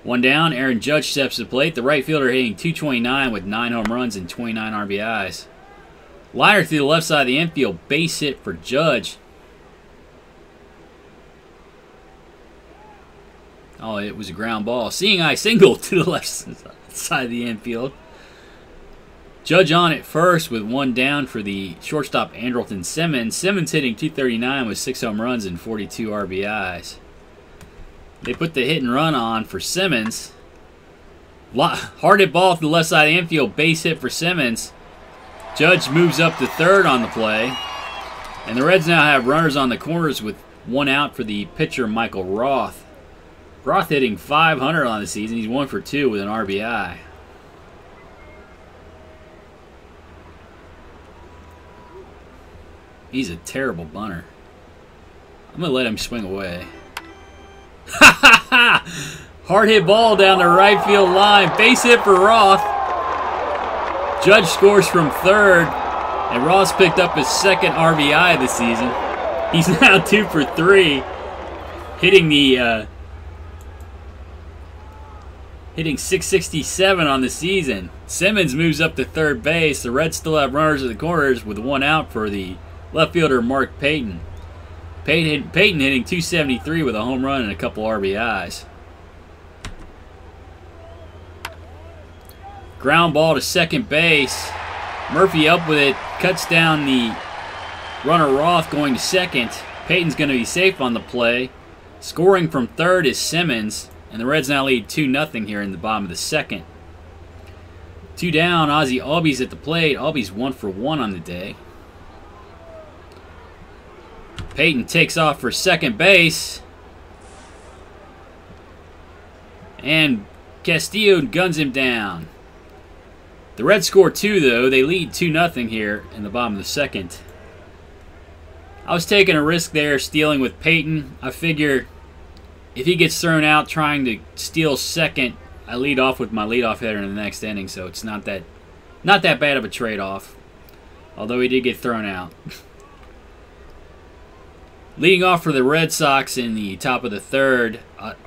1 down, Aaron Judge steps to the plate. The right fielder hitting .229 with 9 home runs and 29 RBIs. Liner through the left side of the infield, base hit for Judge. Oh, it was a ground ball. Seeing eye single to the left side of the infield. Judge on at first with 1 down for the shortstop Andrelton Simmons. Simmons hitting .239 with 6 home runs and 42 RBIs. They put the hit and run on for Simmons. Hard hit ball to the left side of the infield. Base hit for Simmons. Judge moves up to third on the play. And the Reds now have runners on the corners with 1 out for the pitcher Michael Roth. Roth hitting .500 on the season. He's 1 for 2 with an RBI. He's a terrible bunter. I'm going to let him swing away. Ha ha ha! Hard hit ball down the right field line. Base hit for Roth. Judge scores from third. And Roth's picked up his second RBI of the season. He's now 2 for 3. Hitting the... hitting .667 on the season. Simmons moves up to third base. The Reds still have runners at the corners with 1 out for the left fielder Mark Payton. Payton hitting .273 with a home run and a couple RBIs. Ground ball to second base. Murphy up with it. Cuts down the runner Roth going to second. Payton's going to be safe on the play. Scoring from third is Simmons. And the Reds now lead 2-0 here in the bottom of the second. 2 down, Ozzie Albies at the plate. Albies 1 for 1 on the day. Payton takes off for second base. And Castillo guns him down. The Reds score 2, though. They lead 2-0 here in the bottom of the second. I was taking a risk there, stealing with Payton. I figure if he gets thrown out trying to steal second, I lead off with my leadoff hitter in the next inning, so it's not that bad of a trade-off. Although he did get thrown out. Leading off for the Red Sox in the top of the third,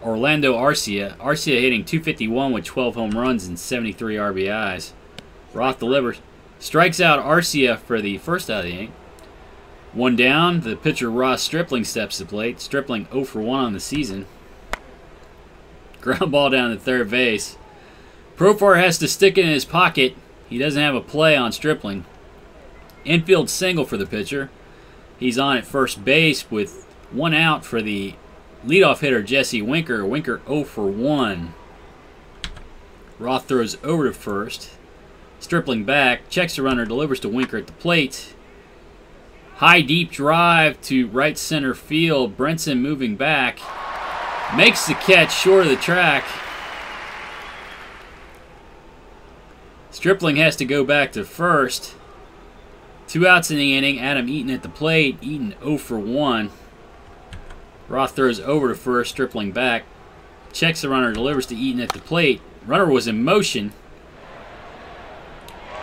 Orlando Arcia. Arcia hitting .251 with 12 home runs and 73 RBIs. Roth delivers. Strikes out Arcia for the first out of the inning. 1 down, the pitcher Ross Stripling steps to the plate. Stripling 0 for 1 on the season. Ground ball down to third base. Profar has to stick it in his pocket. He doesn't have a play on Stripling. Infield single for the pitcher. He's on at first base with 1 out for the leadoff hitter Jesse Winker. Winker 0 for 1. Roth throws over to first. Stripling back, checks the runner, delivers to Winker at the plate. High deep drive to right center field. Brinson moving back. Makes the catch short of the track. Stripling has to go back to first. 2 outs in the inning. Adam Eaton at the plate. Eaton 0 for 1. Roth throws over to first. Stripling back. Checks the runner. Delivers to Eaton at the plate. Runner was in motion.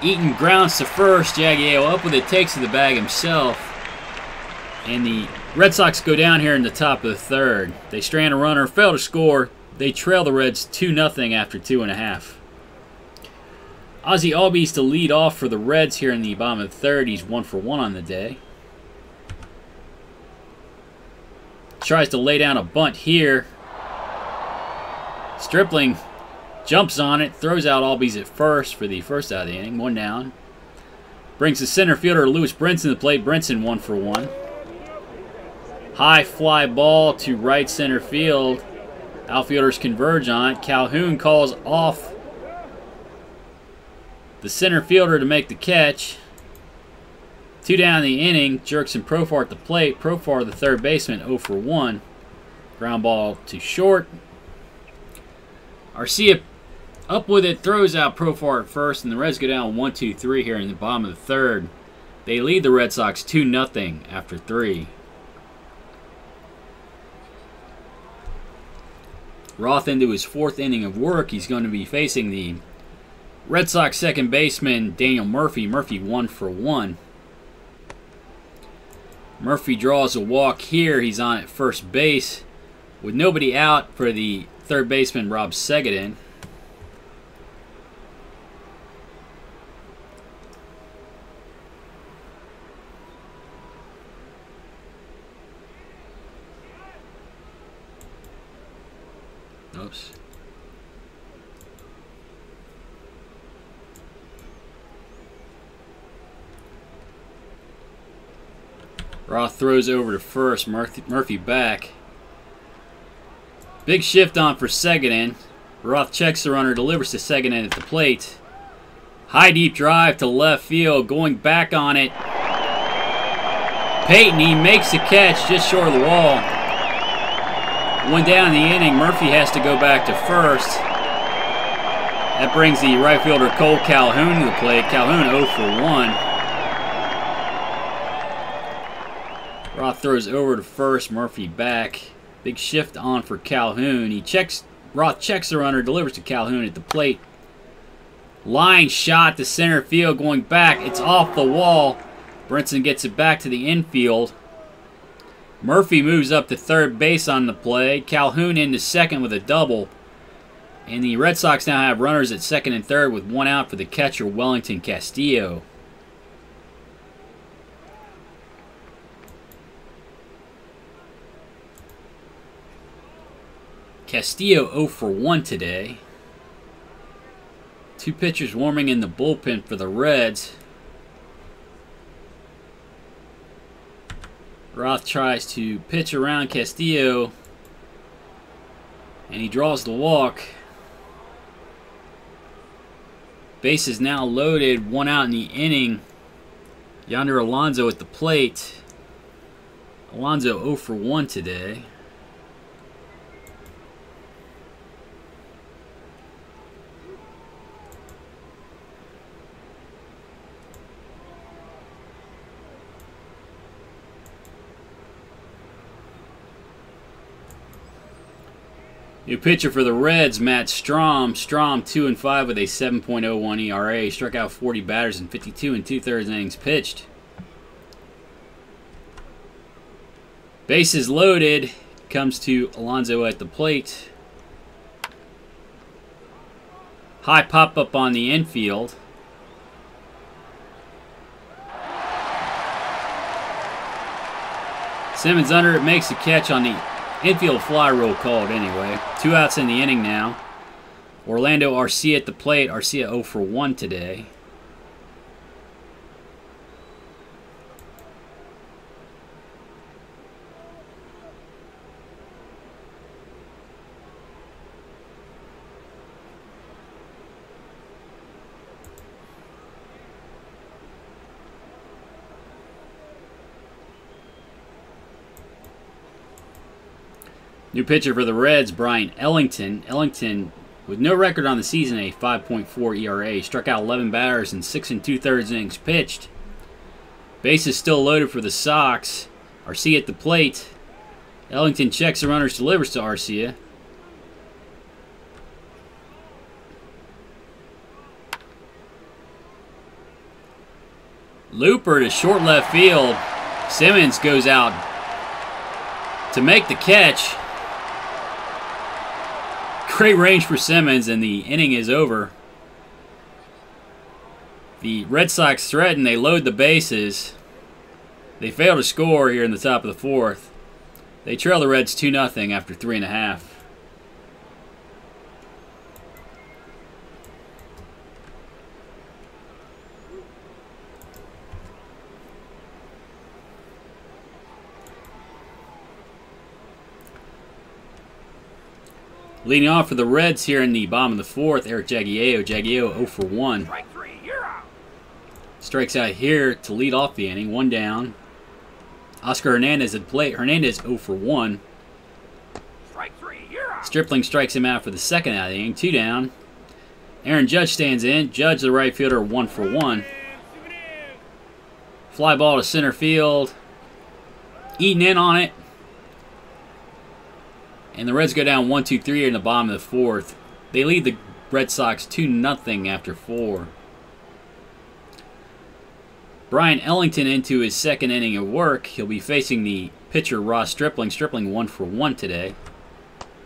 Eaton grounds to first. Jagiello up with it. Takes to the bag himself. And the Red Sox go down here in the top of the third. They strand a runner. Fail to score. They trail the Reds 2-0 after 2.5. Ozzie Albies to lead off for the Reds here in the bottom of the third. He's 1 for 1 on the day. Tries to lay down a bunt here. Stripling jumps on it, throws out Albies at first for the first out of the inning. 1 down. Brings the center fielder Lewis Brinson to the plate. Brinson 1 for 1. High fly ball to right center field. Outfielders converge on it. Calhoun calls off the center fielder to make the catch. 2 down in the inning. Jurickson Profar at the plate. Profar, the third baseman, 0 for 1. Ground ball to short. Arcia up with it, throws out Profar at first, and the Reds go down 1-2-3 here in the bottom of the third. They lead the Red Sox 2-0 after 3. Roth into his 4th inning of work. He's going to be facing the Red Sox second baseman Daniel Murphy. Murphy 1 for 1. Murphy draws a walk here. He's on at first base with nobody out for the third baseman Rob Segedin. Oops. Roth throws over to first. Murphy back. Big shift on for Segedin. Roth checks the runner, delivers to Segedin at the plate. High deep drive to left field, going back on it. Payton, he makes the catch just short of the wall. 1 down in the inning. Murphy has to go back to first. That brings the right fielder Cole Calhoun to the plate. Calhoun 0 for 1. Roth throws over to first. Murphy back. Big shift on for Calhoun. Roth checks the runner, delivers to Calhoun at the plate. Line shot to center field, going back. It's off the wall. Brinson gets it back to the infield. Murphy moves up to third base on the play. Calhoun into second with a double. And the Red Sox now have runners at second and third with 1 out for the catcher, Wellington Castillo. Castillo 0 for 1 today. 2 pitchers warming in the bullpen for the Reds. Roth tries to pitch around Castillo, and he draws the walk. Base is now loaded, 1 out in the inning. Yonder Alonso at the plate. Alonso 0 for 1 today. New pitcher for the Reds, Matt Strom. Strom 2-5 with a 7.01 ERA. Struck out 40 batters in 52 2/3 innings pitched. Bases loaded. Comes to Alonso at the plate. High pop-up on the infield. Simmons under it, makes the catch on the infield fly rule called anyway. 2 outs in the inning now. Orlando Arcia at the plate. Arcia 0 for 1 today. New pitcher for the Reds, Brian Ellington. Ellington, with no record on the season, a 5.4 ERA. Struck out 11 batters in 6 2/3 innings pitched. Bases still loaded for the Sox. Arcia at the plate. Ellington checks the runners, delivers to Arcia. Looper to short left field. Simmons goes out to make the catch. Great range for Simmons, and the inning is over. The Red Sox threaten. They load the bases. They fail to score here in the top of the fourth. They trail the Reds 2-0 after 3.5. Leading off for the Reds here in the bottom of the fourth, Eric Jagiello. Jagiello 0 for 1. Strike 3, you're out. Strikes out here to lead off the inning. 1 down. Oscar Hernandez at the plate. Hernandez 0 for 1. Strike 3, you're out. Stripling strikes him out for the second out of the inning. 2 down. Aaron Judge stands in. Judge, the right fielder, 1 for 1. Fly ball to center field. Eaton in on it. And the Reds go down 1-2-3 in the bottom of the fourth. They lead the Red Sox 2-0 after 4. Brian Ellington into his second inning of work. He'll be facing the pitcher Ross Stripling. Stripling 1 for 1 today.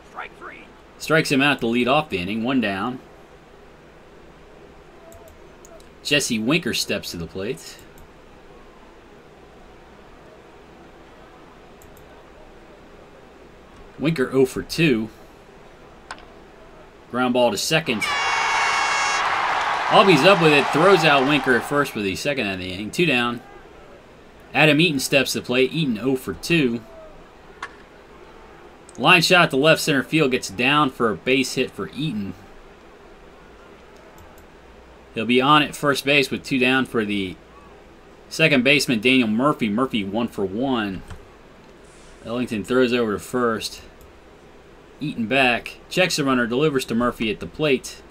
Strike 3. Strikes him out to lead off the inning. 1 down. Jesse Winker steps to the plate. Winker 0 for 2. Ground ball to second. Albies up with it. Throws out Winker at first for the second out of the inning. 2 down. Adam Eaton steps to the plate. Eaton 0 for 2. Line shot to left center field. Gets down for a base hit for Eaton. He'll be on at first base with 2 down for the second baseman, Daniel Murphy. Murphy 1 for 1. Ellington throws over to first. Eaton back. Checks the runner. Delivers to Murphy at the plate.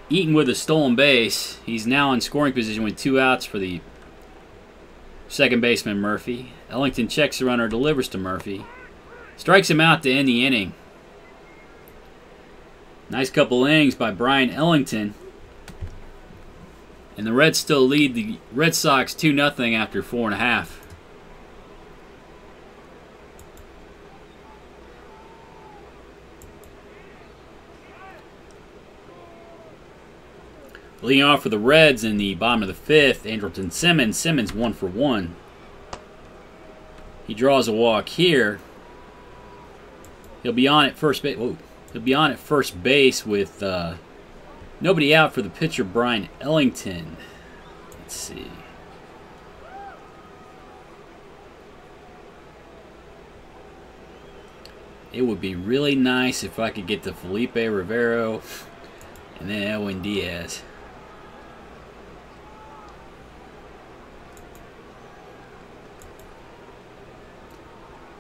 Eaton with a stolen base. He's now in scoring position with 2 outs for the second baseman, Murphy. Ellington checks the runner. Delivers to Murphy. Strikes him out to end the inning. Nice couple innings by Brian Ellington. And the Reds still lead the Red Sox 2-0 after 4.5. Leading off for the Reds in the bottom of the fifth, Andrelton Simmons. Simmons 1 for 1. He draws a walk here. He'll be on at first base. Whoa. He'll be on at first base with nobody out for the pitcher, Brian Ellington. Let's see. It would be really nice if I could get to Felipe Rivero and then Edwin Diaz.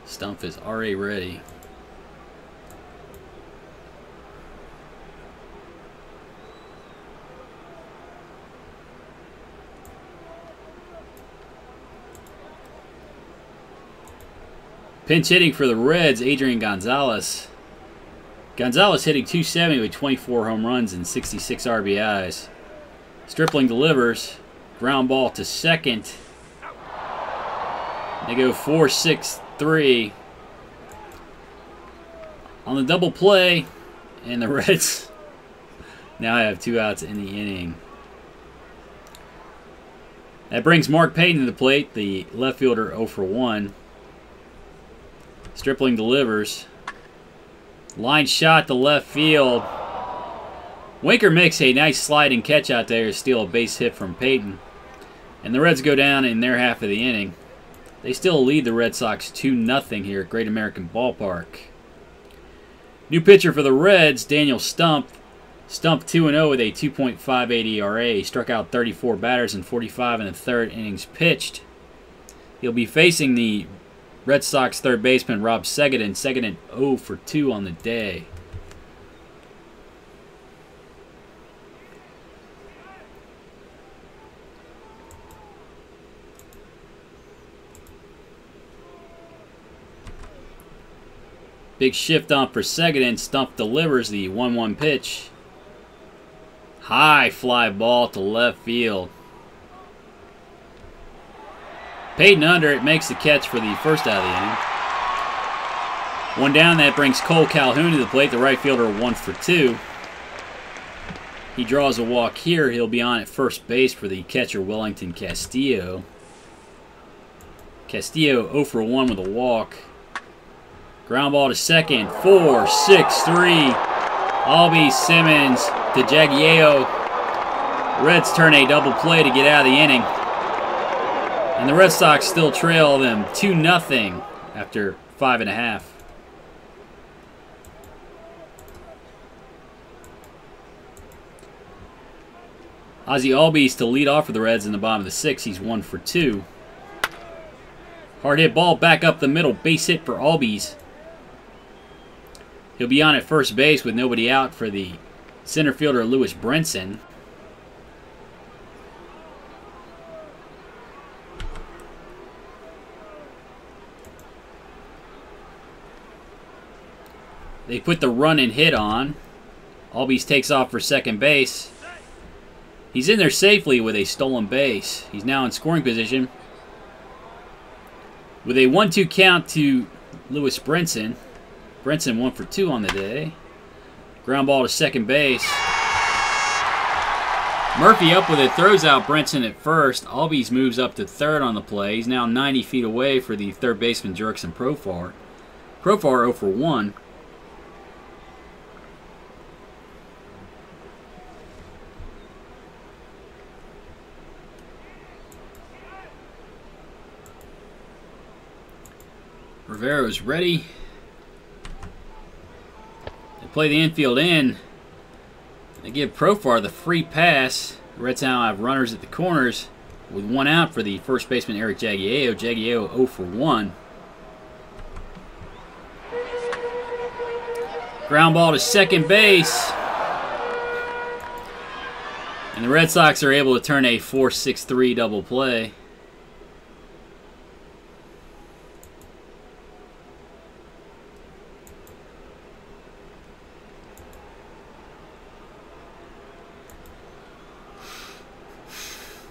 Stump is already ready. Pinch hitting for the Reds, Adrian Gonzalez. Gonzalez hitting .270 with 24 home runs and 66 RBIs. Stripling delivers. Ground ball to second. They go 4-6-3 on the double play, and the Reds now have 2 outs in the inning. That brings Mark Payton to the plate, the left fielder 0 for 1. Stripling delivers. Line shot to left field. Winker makes a nice sliding catch out there to steal a base hit from Payton. And the Reds go down in their half of the inning. They still lead the Red Sox 2-0 here at Great American Ballpark. New pitcher for the Reds, Daniel Stump. Stumped 2-0 with a 2.58 ERA. He struck out 34 batters and 45 in the third innings pitched. He'll be facing the Red Sox third baseman Rob Segedin. Segedin 0 for 2 on the day. Big shift on for Segedin. Stump delivers the 1-1 pitch. High fly ball to left field. Peyton under it makes the catch for the first out of the inning. One down, that brings Cole Calhoun to the plate. The right fielder 1 for 2. He draws a walk here. He'll be on at first base for the catcher Wellington Castillo. Castillo 0 for 1 with a walk. Ground ball to second. 4, 6, 3. Albies, Simmons to Jagiello. Reds turn a double play to get out of the inning. And the Red Sox still trail them 2-0 after 5.5. Ozzie Albies to lead off for the Reds in the bottom of the 6th. He's 1 for 2. Hard hit ball back up the middle. Base hit for Albies. He'll be on at first base with nobody out for the center fielder Lewis Brinson. They put the run and hit on. Albies takes off for second base. He's in there safely with a stolen base. He's now in scoring position. With a 1-2 count to Lewis Brinson. Brinson 1 for 2 on the day. Ground ball to second base. Murphy up with it, throws out Brinson at first. Albies moves up to third on the play. He's now 90 feet away for the third baseman Jurickson Profar. Profar 0 for 1. Rivero's ready. They play the infield in. They give Profar the free pass. The Reds now have runners at the corners with 1 out for the first baseman Eric Jagiello. Jagiello 0 for 1. Ground ball to second base. And the Red Sox are able to turn a 4-6-3 double play.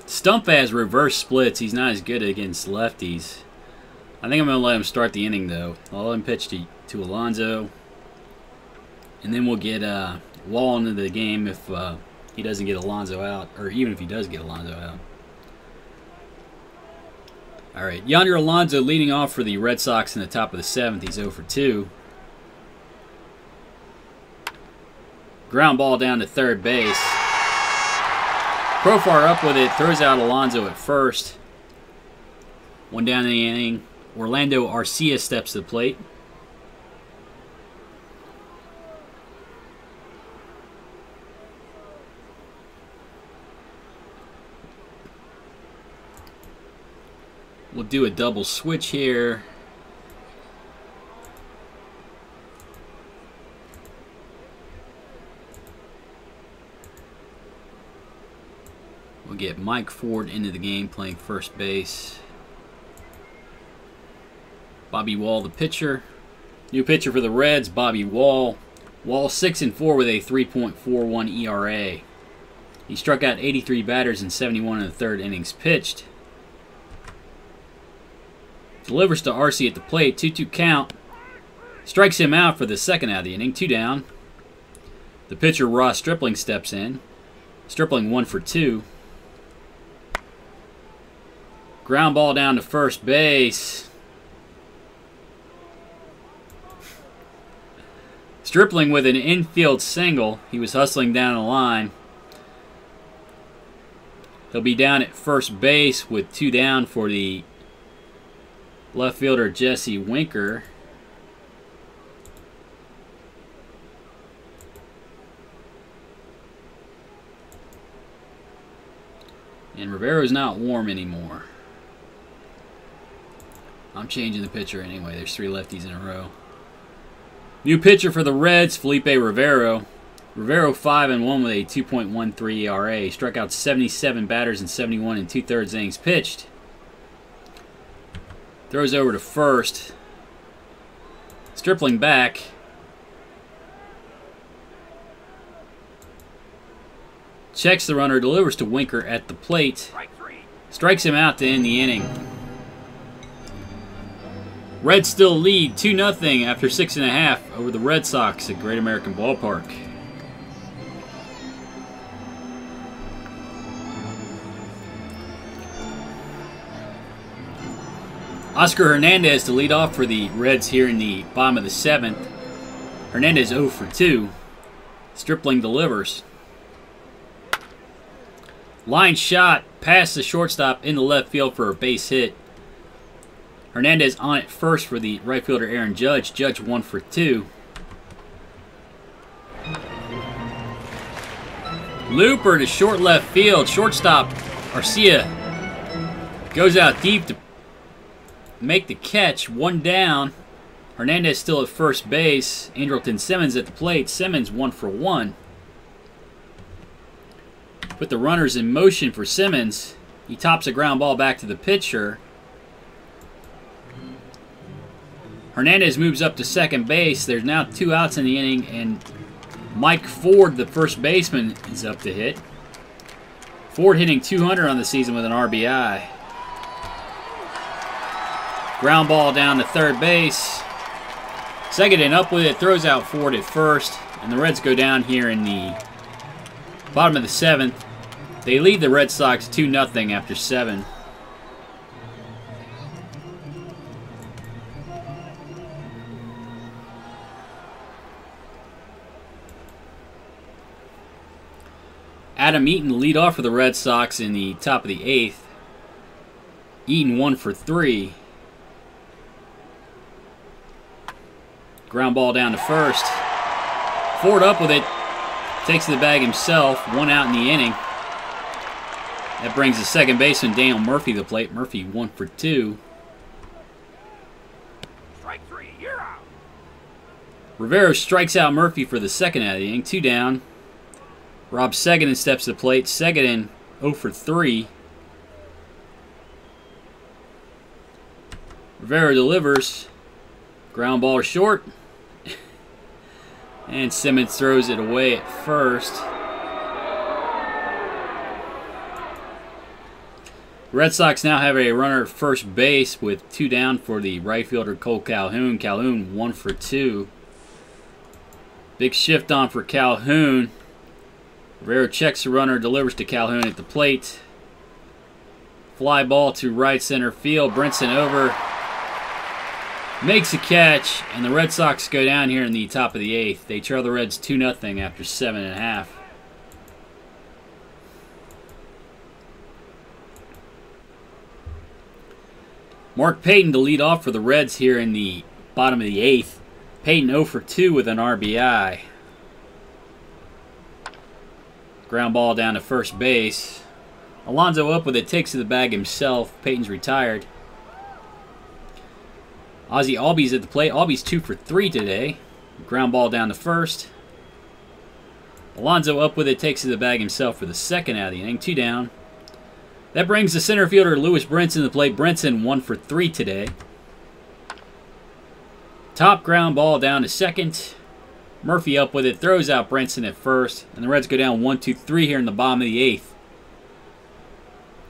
Stump has reverse splits. He's not as good against lefties. I think I'm going to let him start the inning, though. I'll let him pitch to Alonso. And then we'll get Wall into the game if he doesn't get Alonso out. Or even if he does get Alonso out. All right. Yonder Alonso leading off for the Red Sox in the top of the 7th. He's 0 for 2. Ground ball down to third base. Profar up with it, throws out Alonso at first. 1 down in the inning. Orlando Arcia steps to the plate. We'll do a double switch here. We'll get Mike Ford into the game playing first base. Bobby Wall, the pitcher. New pitcher for the Reds, Bobby Wall. Wall 6 and 4 with a 3.41 ERA. He struck out 83 batters and 71 in the third innings pitched. Delivers to Arcia at the plate, 2-2 count. Strikes him out for the second out of the inning, 2 down. The pitcher Ross Stripling steps in. Stripling 1 for 2. Ground ball down to first base. Stripling with an infield single. He was hustling down the line. He'll be down at first base with 2 down for the left fielder Jesse Winker. And Rivero's not warm anymore. I'm changing the pitcher anyway. There's 3 lefties in a row. New pitcher for the Reds, Felipe Rivero. Rivero 5-1 with a 2.13 ERA. Struck out 77 batters in 71 2/3 innings pitched. Throws over to first. Stripling back. Checks the runner, delivers to Winker at the plate. Strike 3. Strikes him out to end the inning. Reds still lead 2-0 after 6.5 over the Red Sox at Great American Ballpark. Oscar Hernandez to lead off for the Reds here in the bottom of the 7th. Hernandez 0 for 2. Stripling delivers. Line shot past the shortstop into left field for a base hit. Hernandez on it first for the right fielder Aaron Judge. Judge 1 for 2. Looper to short left field. Shortstop Arcia goes out deep to make the catch. 1 down. Hernandez still at first base. Andrelton Simmons at the plate. Simmons 1 for 1. Put the runners in motion for Simmons. He tops a ground ball back to the pitcher. Hernandez moves up to second base. There's now 2 outs in the inning, and Mike Ford, the first baseman, is up to hit. Ford hitting 200 on the season with an RBI. Ground ball down to third base. Seguin up with it, throws out Ford at first, and the Reds go down here in the bottom of the 7th. They lead the Red Sox 2-0 after 7. Adam Eaton lead off for the Red Sox in the top of the 8th. Eaton 1 for 3. Ground ball down to first. Ford up with it. Takes the bag himself. 1 out in the inning. That brings the second baseman Daniel Murphy to the plate. Murphy 1 for 2. Strike 3. You're out. Rivero strikes out Murphy for the second out of the inning. 2 down. Rob Seguin steps to the plate. Seguin 0 for 3. Rivero delivers. Ground ball short. And Simmons throws it away at first. Red Sox now have a runner at first base with 2 down for the right fielder Cole Calhoun. Calhoun 1 for 2. Big shift on for Calhoun. Rivero checks the runner, delivers to Calhoun at the plate. Fly ball to right center field. Brinson over. Makes a catch, and the Red Sox go down here in the top of the 8th. They trail the Reds 2-0 after 7.5. Mark Payton to lead off for the Reds here in the bottom of the 8th. Payton 0 for 2 with an RBI. Ground ball down to first base. Alonso up with it, takes to the bag himself. Payton's retired. Ozzie Albies at the plate. Albies 2 for 3 today. Ground ball down to first. Alonso up with it, takes to the bag himself for the second out of the inning. 2 down. That brings the center fielder Lewis Brinson to the plate. Brinson 1 for 3 today. Top ground ball down to second. Murphy up with it, throws out Brinson at first. And the Reds go down 1-2-3 here in the bottom of the 8th.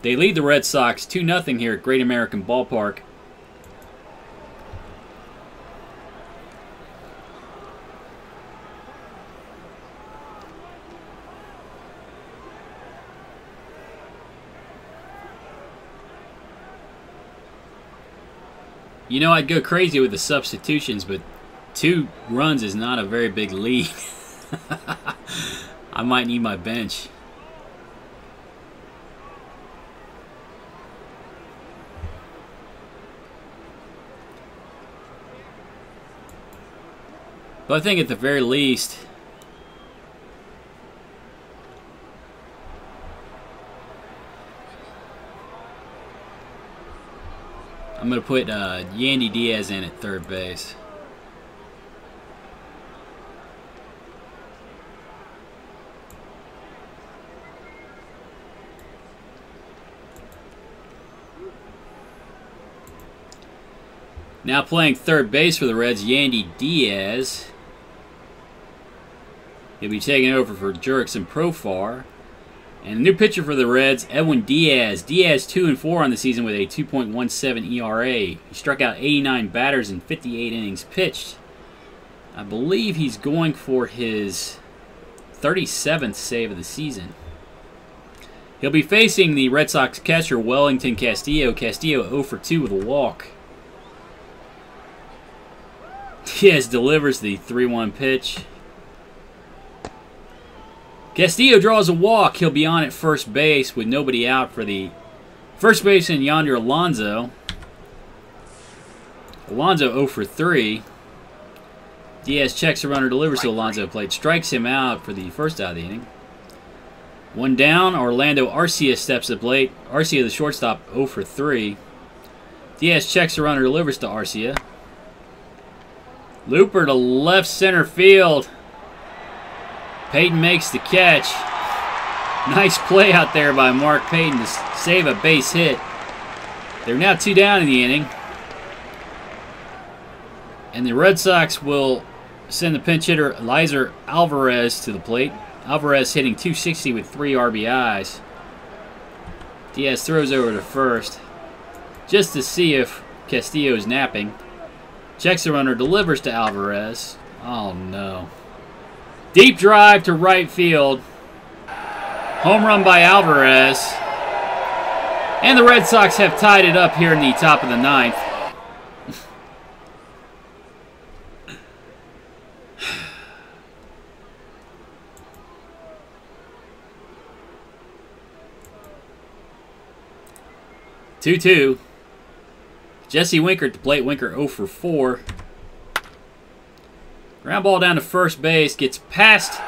They lead the Red Sox 2-0 here at Great American Ballpark. You know, I'd go crazy with the substitutions, but 2 runs is not a very big lead. I might need my bench. But I think at the very least, I'm going to put Yandy Diaz in at third base. Now playing third base for the Reds, Yandy Diaz. He'll be taking over for Jurickson Profar. And a new pitcher for the Reds, Edwin Diaz. Diaz 2-4 on the season with a 2.17 ERA. He struck out 89 batters in 58 innings pitched. I believe he's going for his 37th save of the season. He'll be facing the Red Sox catcher, Wellington Castillo. Castillo 0 for 2 with a walk. Diaz delivers the 3-1 pitch. Castillo draws a walk. He'll be on at first base with nobody out for the first baseman, Yonder Alonso. Alonso 0 for 3. Diaz checks the runner, delivers to Alonso plate, strikes him out for the first out of the inning. One down, Orlando Arcia steps to the plate. Arcia, the shortstop, 0 for 3. Diaz checks the runner, delivers to Arcia. Looper to left center field. Payton makes the catch. Nice play out there by Mark Payton to save a base hit. They're now 2 down in the inning. And the Red Sox will send the pinch hitter, Eliezer Alvarez, to the plate. Alvarez hitting .260 with 3 RBIs. Diaz throws over to first just to see if Castillo's napping. Checks the runner, delivers to Alvarez. Oh no. Deep drive to right field. Home run by Alvarez. And the Red Sox have tied it up here in the top of the 9th. Two-two. Jesse Winker at the plate. Winker 0 for 4. Ground ball down to first base. Gets past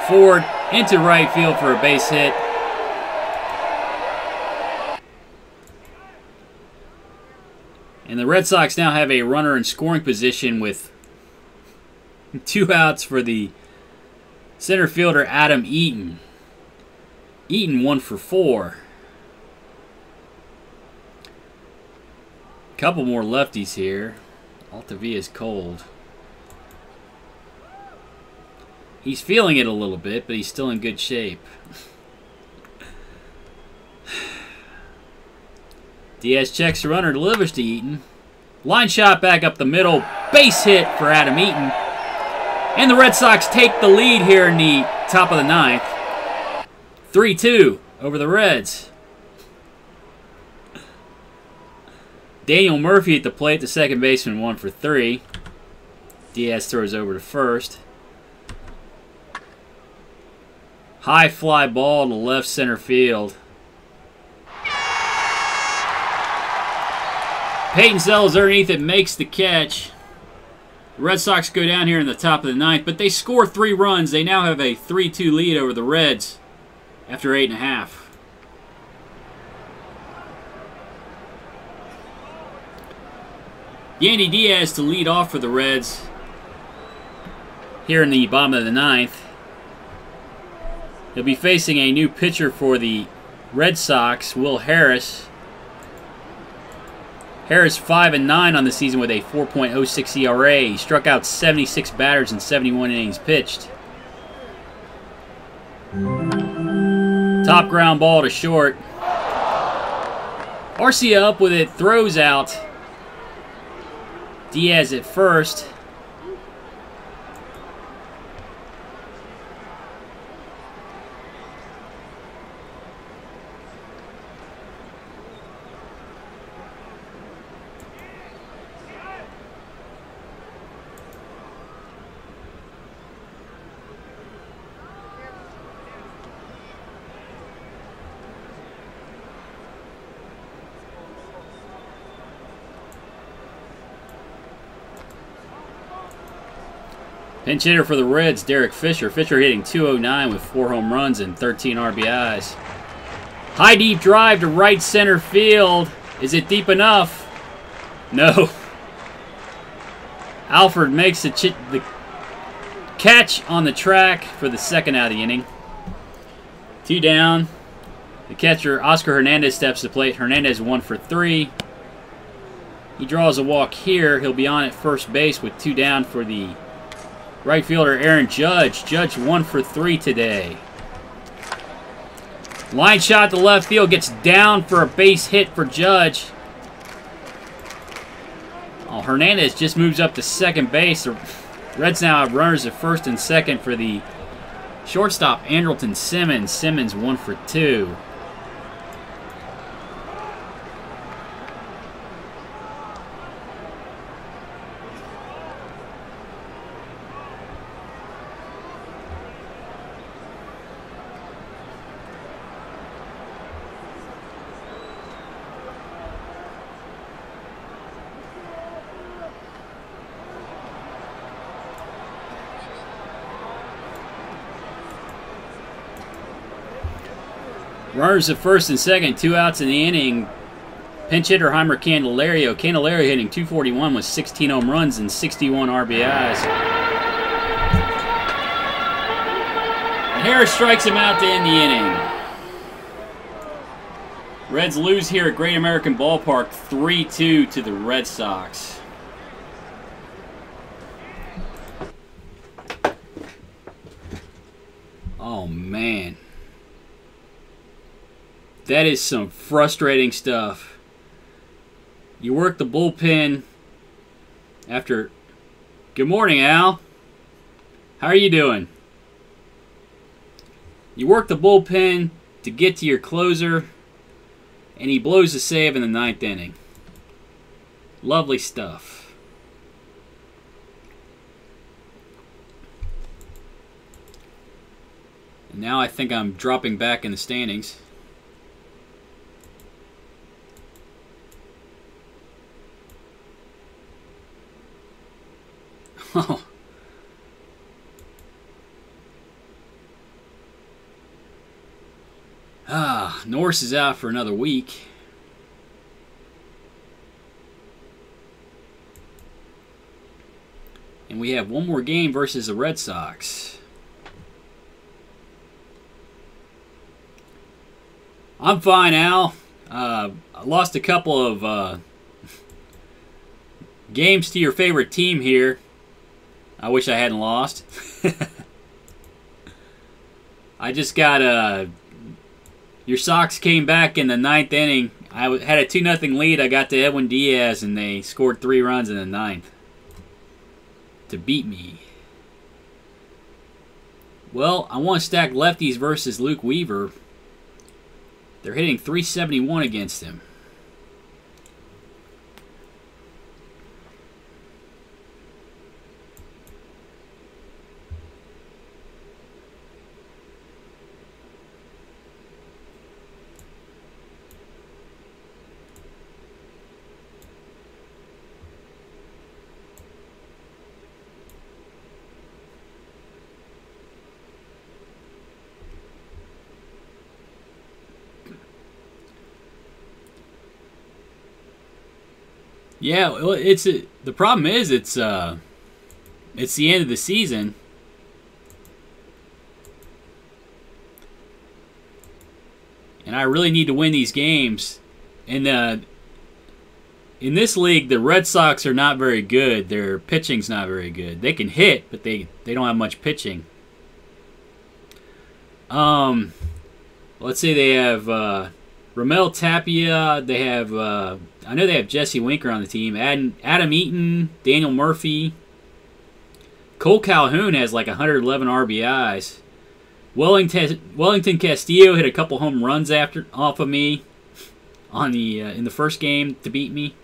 Ford into right field for a base hit. And the Red Sox now have a runner in scoring position with 2 outs for the center fielder, Adam Eaton. Eaton 1 for 4. Couple more lefties here. Altavia's cold. He's feeling it a little bit, but he's still in good shape. Diaz checks the runner, delivers to Eaton. Line shot back up the middle. Base hit for Adam Eaton. And the Red Sox take the lead here in the top of the 9th. 3-2 over the Reds. Daniel Murphy at the plate, the second baseman, 1 for 3. Diaz throws over to first. High fly ball to left center field. Peyton Sells underneath it, makes the catch. The Red Sox go down here in the top of the 9th, but they score 3 runs. They now have a 3-2 lead over the Reds after 8.5. Yandy Diaz to lead off for the Reds here in the bottom of the 9th. He'll be facing a new pitcher for the Red Sox, Will Harris. Harris 5-9 on the season with a 4.06 ERA. He struck out 76 batters in 71 innings pitched. Top ground ball to short. Arcia up with it, throws out. Diaz at first. Pinch hitter for the Reds, Derek Fisher. Fisher hitting .209 with 4 home runs and 13 RBIs. High deep drive to right center field. Is it deep enough? No. Alford makes the catch on the track for the second out of the inning. 2 down. The catcher, Oscar Hernandez, steps to the plate. Hernandez 1 for 3. He draws a walk here. He'll be on at first base with 2 down for the right fielder, Aaron Judge. Judge 1 for 3 today. Line shot to left field. Gets down for a base hit for Judge. Oh, Hernandez just moves up to second base. The Reds now have runners at first and second for the shortstop, Andrelton Simmons. Simmons 1 for 2. Runners at first and second, 2 outs in the inning. Pinch hitter Heimer Candelario. Candelario hitting .241 with 16 home runs and 61 RBIs. And Harris strikes him out to end the inning. Reds lose here at Great American Ballpark 3-2 to the Red Sox. Oh, man. That is some frustrating stuff. You work the bullpen after... Good morning, Al. How are you doing? You work the bullpen to get to your closer, and he blows a save in the 9th inning. Lovely stuff. And now I think I'm dropping back in the standings. Oh. Norris is out for another week. And we have one more game versus the Red Sox. I'm fine, Al. I lost a couple of games to your favorite team here. I wish I hadn't lost. I just got your Sox came back in the 9th inning. I had a 2-0 lead. I got to Edwin Diaz, and they scored 3 runs in the 9th to beat me. Well, I want to stack lefties versus Luke Weaver. They're hitting .371 against him. Yeah, well, the problem is it's the end of the season, and I really need to win these games. And in this league, the Red Sox are not very good. Their pitching's not very good. They can hit, but they don't have much pitching. Let's say they have Ramel Tapia. They have I know they have Jesse Winker on the team. Adam Eaton, Daniel Murphy. Cole Calhoun has like 111 RBIs. Wellington Castillo hit a couple home runs off of me on the in the first game to beat me.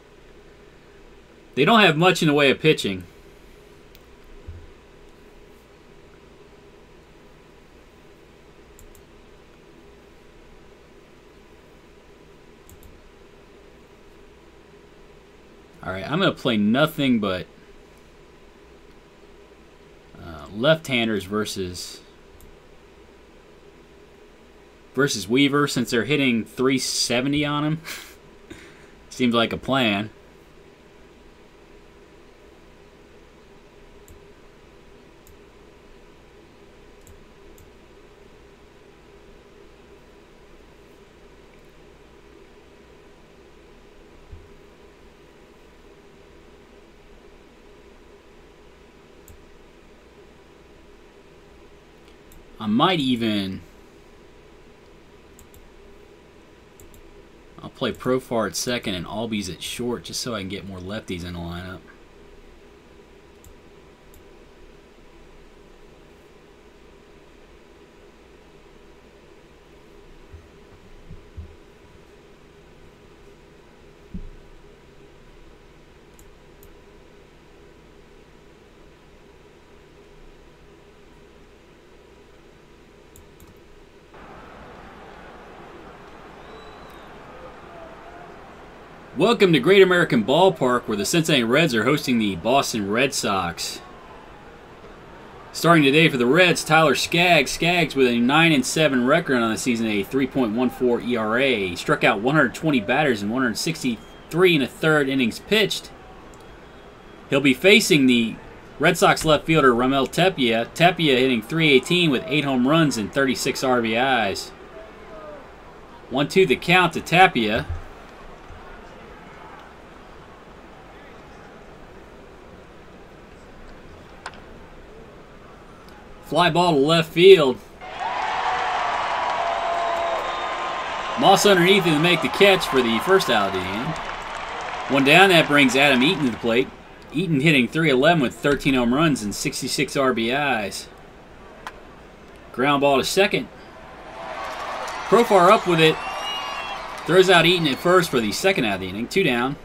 They don't have much in the way of pitching. Alright, I'm going to play nothing but left-handers versus Weaver, since they're hitting .370 on him. Seems like a plan. I might even... I'll play Profar at second and Albies at short just so I can get more lefties in the lineup. Welcome to Great American Ballpark, where the Cincinnati Reds are hosting the Boston Red Sox. Starting today for the Reds, Tyler Skaggs. Skaggs with a 9-7 record on the season, a 3.14 ERA. He struck out 120 batters in 163 1/3 innings pitched. He'll be facing the Red Sox left fielder Raimel Tapia. Tapia hitting .318 with 8 home runs and 36 RBIs. 1-2 the count to Tapia. Fly ball to left field. Moss underneath him to make the catch for the first out of the inning. One down, that brings Adam Eaton to the plate. Eaton hitting .311 with 13 home runs and 66 RBIs. Ground ball to second. Profar up with it. Throws out Eaton at first for the second out of the inning. 2 down.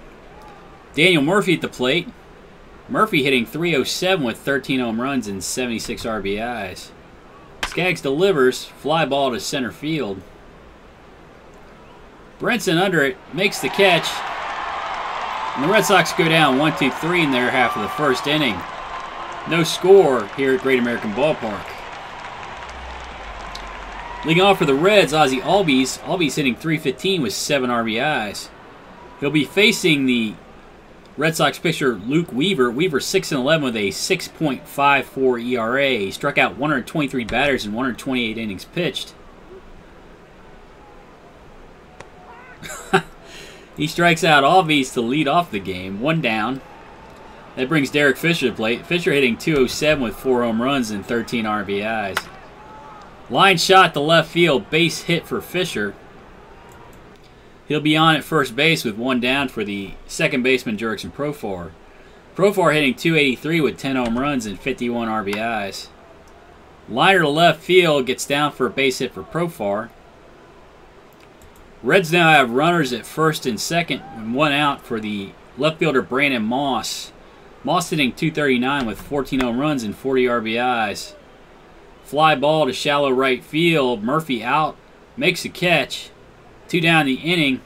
Daniel Murphy at the plate. Murphy hitting .307 with 13 home runs and 76 RBIs. Skaggs delivers, fly ball to center field. Brinson under it, makes the catch. And the Red Sox go down 1-2-3 in their half of the first inning. No score here at Great American Ballpark. Leading off for the Reds, Ozzie Albies. Albies hitting .315 with 7 RBIs. He'll be facing the Red Sox pitcher Luke Weaver. Weaver 6-11 with a 6.54 ERA. He struck out 123 batters in 128 innings pitched. He strikes out Albies to lead off the game. 1 down. That brings Derek Fisher to the plate. Fisher hitting .207 with 4 home runs and 13 RBIs. Line shot to left field. Base hit for Fisher. He'll be on at first base with 1 down for the second baseman, Jurickson Profar. Profar hitting .283 with 10 home runs and 51 RBIs. Liner to left field, gets down for a base hit for Profar. Reds now have runners at first and second and 1 out for the left fielder Brandon Moss. Moss hitting .239 with 14 home runs and 40 RBIs. Fly ball to shallow right field. Murphy out, makes a catch. 2 down the inning.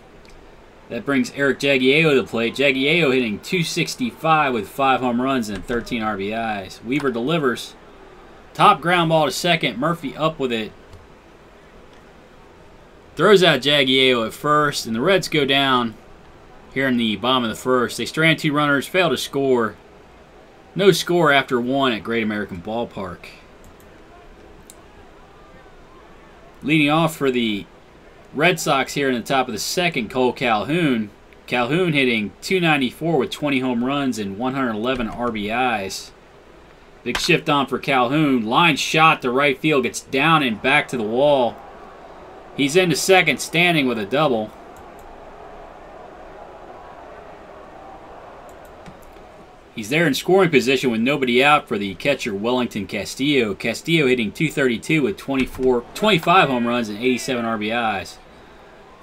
That brings Eric Jagiello to the plate. Jagiello hitting .265 with 5 home runs and 13 RBIs. Weaver delivers. Top ground ball to second. Murphy up with it. Throws out Jagiello at first, and the Reds go down here in the bottom of the first. They strand 2 runners, fail to score. No score after 1 at Great American Ballpark. Leading off for the Red Sox here in the top of the second, Cole Calhoun. Calhoun hitting .294 with 20 home runs and 111 RBIs. Big shift on for Calhoun. Line shot to right field, gets down and back to the wall. He's into second, standing with a double. He's there in scoring position with nobody out for the catcher Wellington Castillo. Castillo hitting .232 with 25 home runs and 87 RBIs.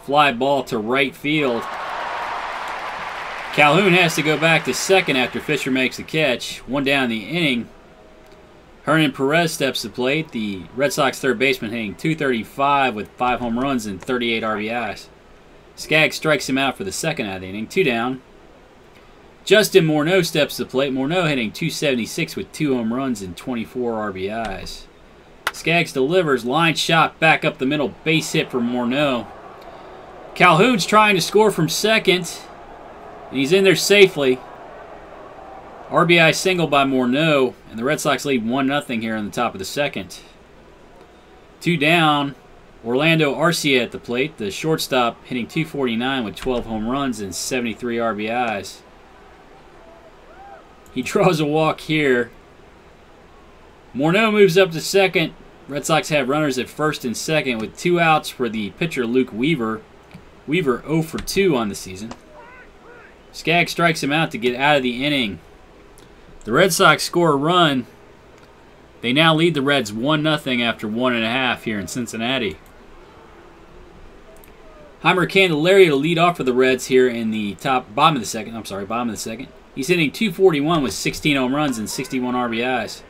Fly ball to right field. Calhoun has to go back to second after Fisher makes the catch. 1 down in the inning. Hernan Perez steps to the plate. The Red Sox third baseman hitting .235 with 5 home runs and 38 RBIs. Skaggs strikes him out for the second out of the inning. 2 down. Justin Morneau steps to the plate. Morneau hitting .276 with 2 home runs and 24 RBIs. Skaggs delivers. Line shot back up the middle. Base hit for Morneau. Calhoun's trying to score from second. And he's in there safely. RBI single by Morneau, and the Red Sox lead 1-0 here in the top of the second. 2 down. Orlando Arcia at the plate, the shortstop, hitting .249 with 12 home runs and 73 RBIs. He draws a walk here. Morneau moves up to second. Red Sox have runners at first and second with 2 outs for the pitcher Luke Weaver. Weaver 0 for 2 on the season. Skaggs strikes him out to get out of the inning. The Red Sox score a run. They now lead the Reds 1-0 after 1.5 here in Cincinnati. Heimer Candelario to lead off for the Reds here in the bottom of the second. He's hitting .241 with 16 home runs and 61 RBIs.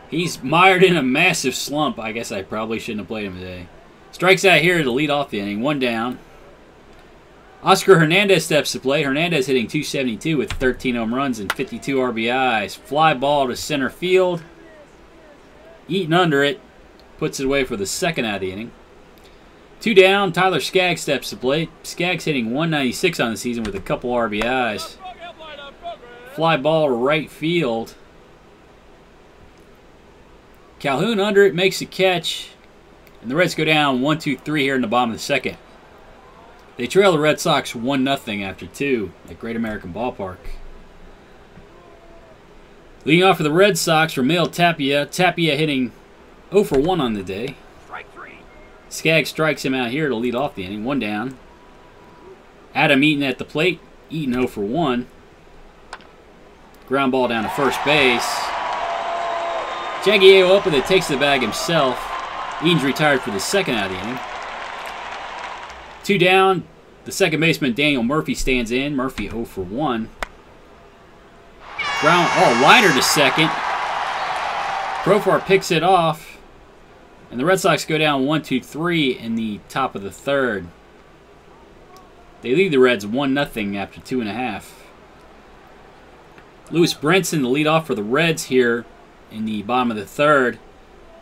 He's mired in a massive slump. I guess I probably shouldn't have played him today. Strikes out here to lead off the inning. 1 down. Oscar Hernandez steps to play. Hernandez hitting .272 with 13 home runs and 52 RBIs. Fly ball to center field. Eaton under it. Puts it away for the second out of the inning. 2 down. Tyler Skaggs steps to play. Skaggs hitting .196 on the season with a couple RBIs. Fly ball to right field. Calhoun under it, makes a catch. And the Reds go down 1-2-3 here in the bottom of the second. They trail the Red Sox 1-0 after 2 at Great American Ballpark. Leading off for the Red Sox, Raimel Tapia. Tapia hitting 0 for 1 on the day. Strike 3. Skaggs strikes him out here to lead off the inning. 1 down. Adam Eaton at the plate. Eaton 0 for 1. Ground ball down to first base. Jagiello up with it, takes the bag himself. Eaton's retired for the second out of the inning. 2 down. The second baseman, Daniel Murphy, stands in. Murphy 0 for 1. Liner to second. Profar picks it off. And the Red Sox go down 1-2-3 in the top of the third. They lead the Reds 1-0 after 2.5. Lewis Brinson, the leadoff for the Reds here in the bottom of the third.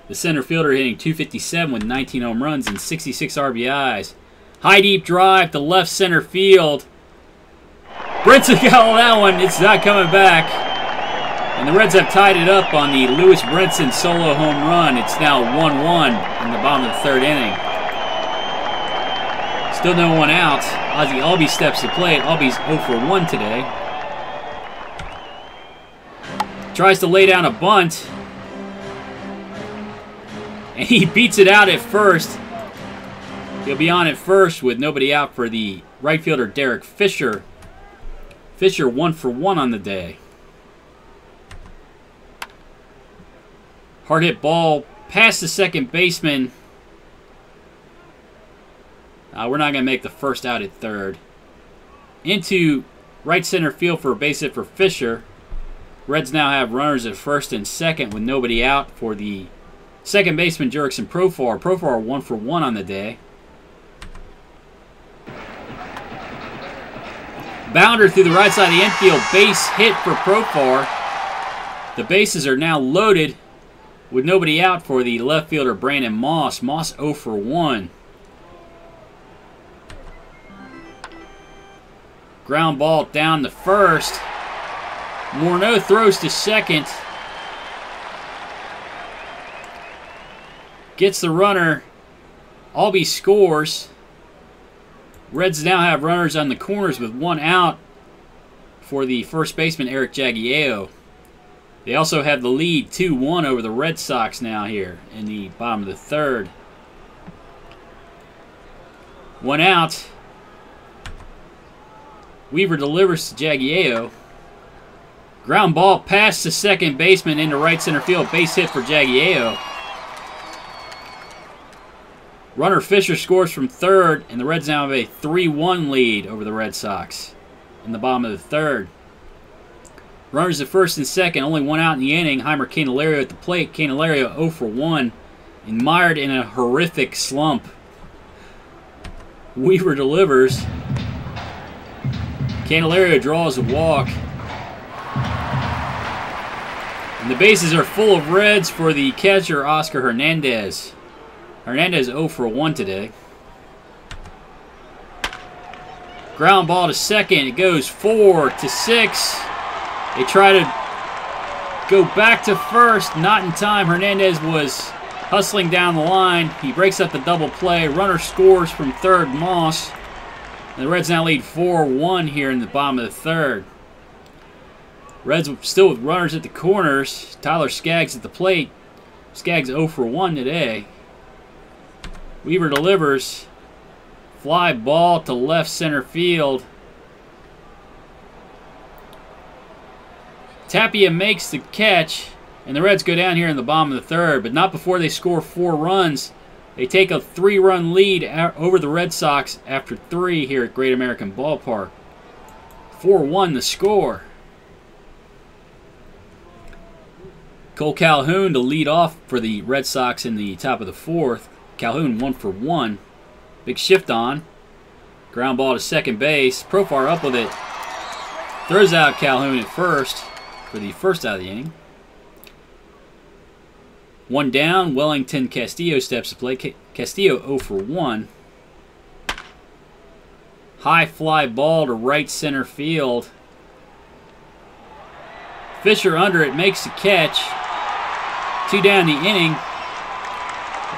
The center fielder hitting .257 with 19 home runs and 66 RBIs. High deep drive to left center field. Brinson got all that one. It's not coming back. And the Reds have tied it up on the Lewis Brinson solo home run. It's now 1-1 in the bottom of the third inning. Still no one out. Ozzie Albies steps to plate. Albies 0 for 1 today. Tries to lay down a bunt. And he beats it out at first. He'll be on at first with nobody out for the right fielder Derek Fisher. Fisher 1 for 1 on the day. Hard hit ball past the second baseman. We're not going to make the first out at third. Into right center field for a base hit for Fisher. Reds now have runners at first and second with nobody out for the second baseman Jurickson Profar. Profar 1 for 1 on the day. Bounder through the right side of the infield. Base hit for Profar. The bases are now loaded with nobody out for the left fielder Brandon Moss. Moss 0 for 1. Ground ball down to first. Morneau throws to second. Gets the runner. Albies scores. Reds now have runners on the corners with 1 out for the first baseman Eric Jagiello. They also have the lead 2-1 over the Red Sox now here in the bottom of the third. 1 out. Weaver delivers to Jagiello. Ground ball past the second baseman into right center field. Base hit for Jagiello. Runner Fisher scores from third, and the Reds now have a 3-1 lead over the Red Sox in the bottom of the third. Runners at first and second, only 1 out in the inning. Heimer Candelario at the plate. Candelario 0 for 1 and mired in a horrific slump. Weaver delivers. Candelario draws a walk. And the bases are full of Reds for the catcher Oscar Hernandez. Hernandez 0 for 1 today. Ground ball to second. It goes 4-6. They try to go back to first. Not in time. Hernandez was hustling down the line. He breaks up the double play. Runner scores from third, Moss. And the Reds now lead 4-1 here in the bottom of the third. Reds still with runners at the corners. Tyler Skaggs at the plate. Skaggs 0 for 1 today. Weaver delivers. Fly ball to left center field. Tapia makes the catch, and the Reds go down here in the bottom of the third, but not before they score 4 runs. They take a 3-run lead over the Red Sox after 3 here at Great American Ballpark. 4-1 the score. Cole Calhoun to lead off for the Red Sox in the top of the 4th. Calhoun 1 for 1. Big shift on. Ground ball to second base. Profar up with it. Throws out Calhoun at first for the first out of the inning. 1 down. Wellington Castillo steps to play. Castillo 0 for 1. High fly ball to right center field. Fisher under it, makes the catch. 2 down the inning.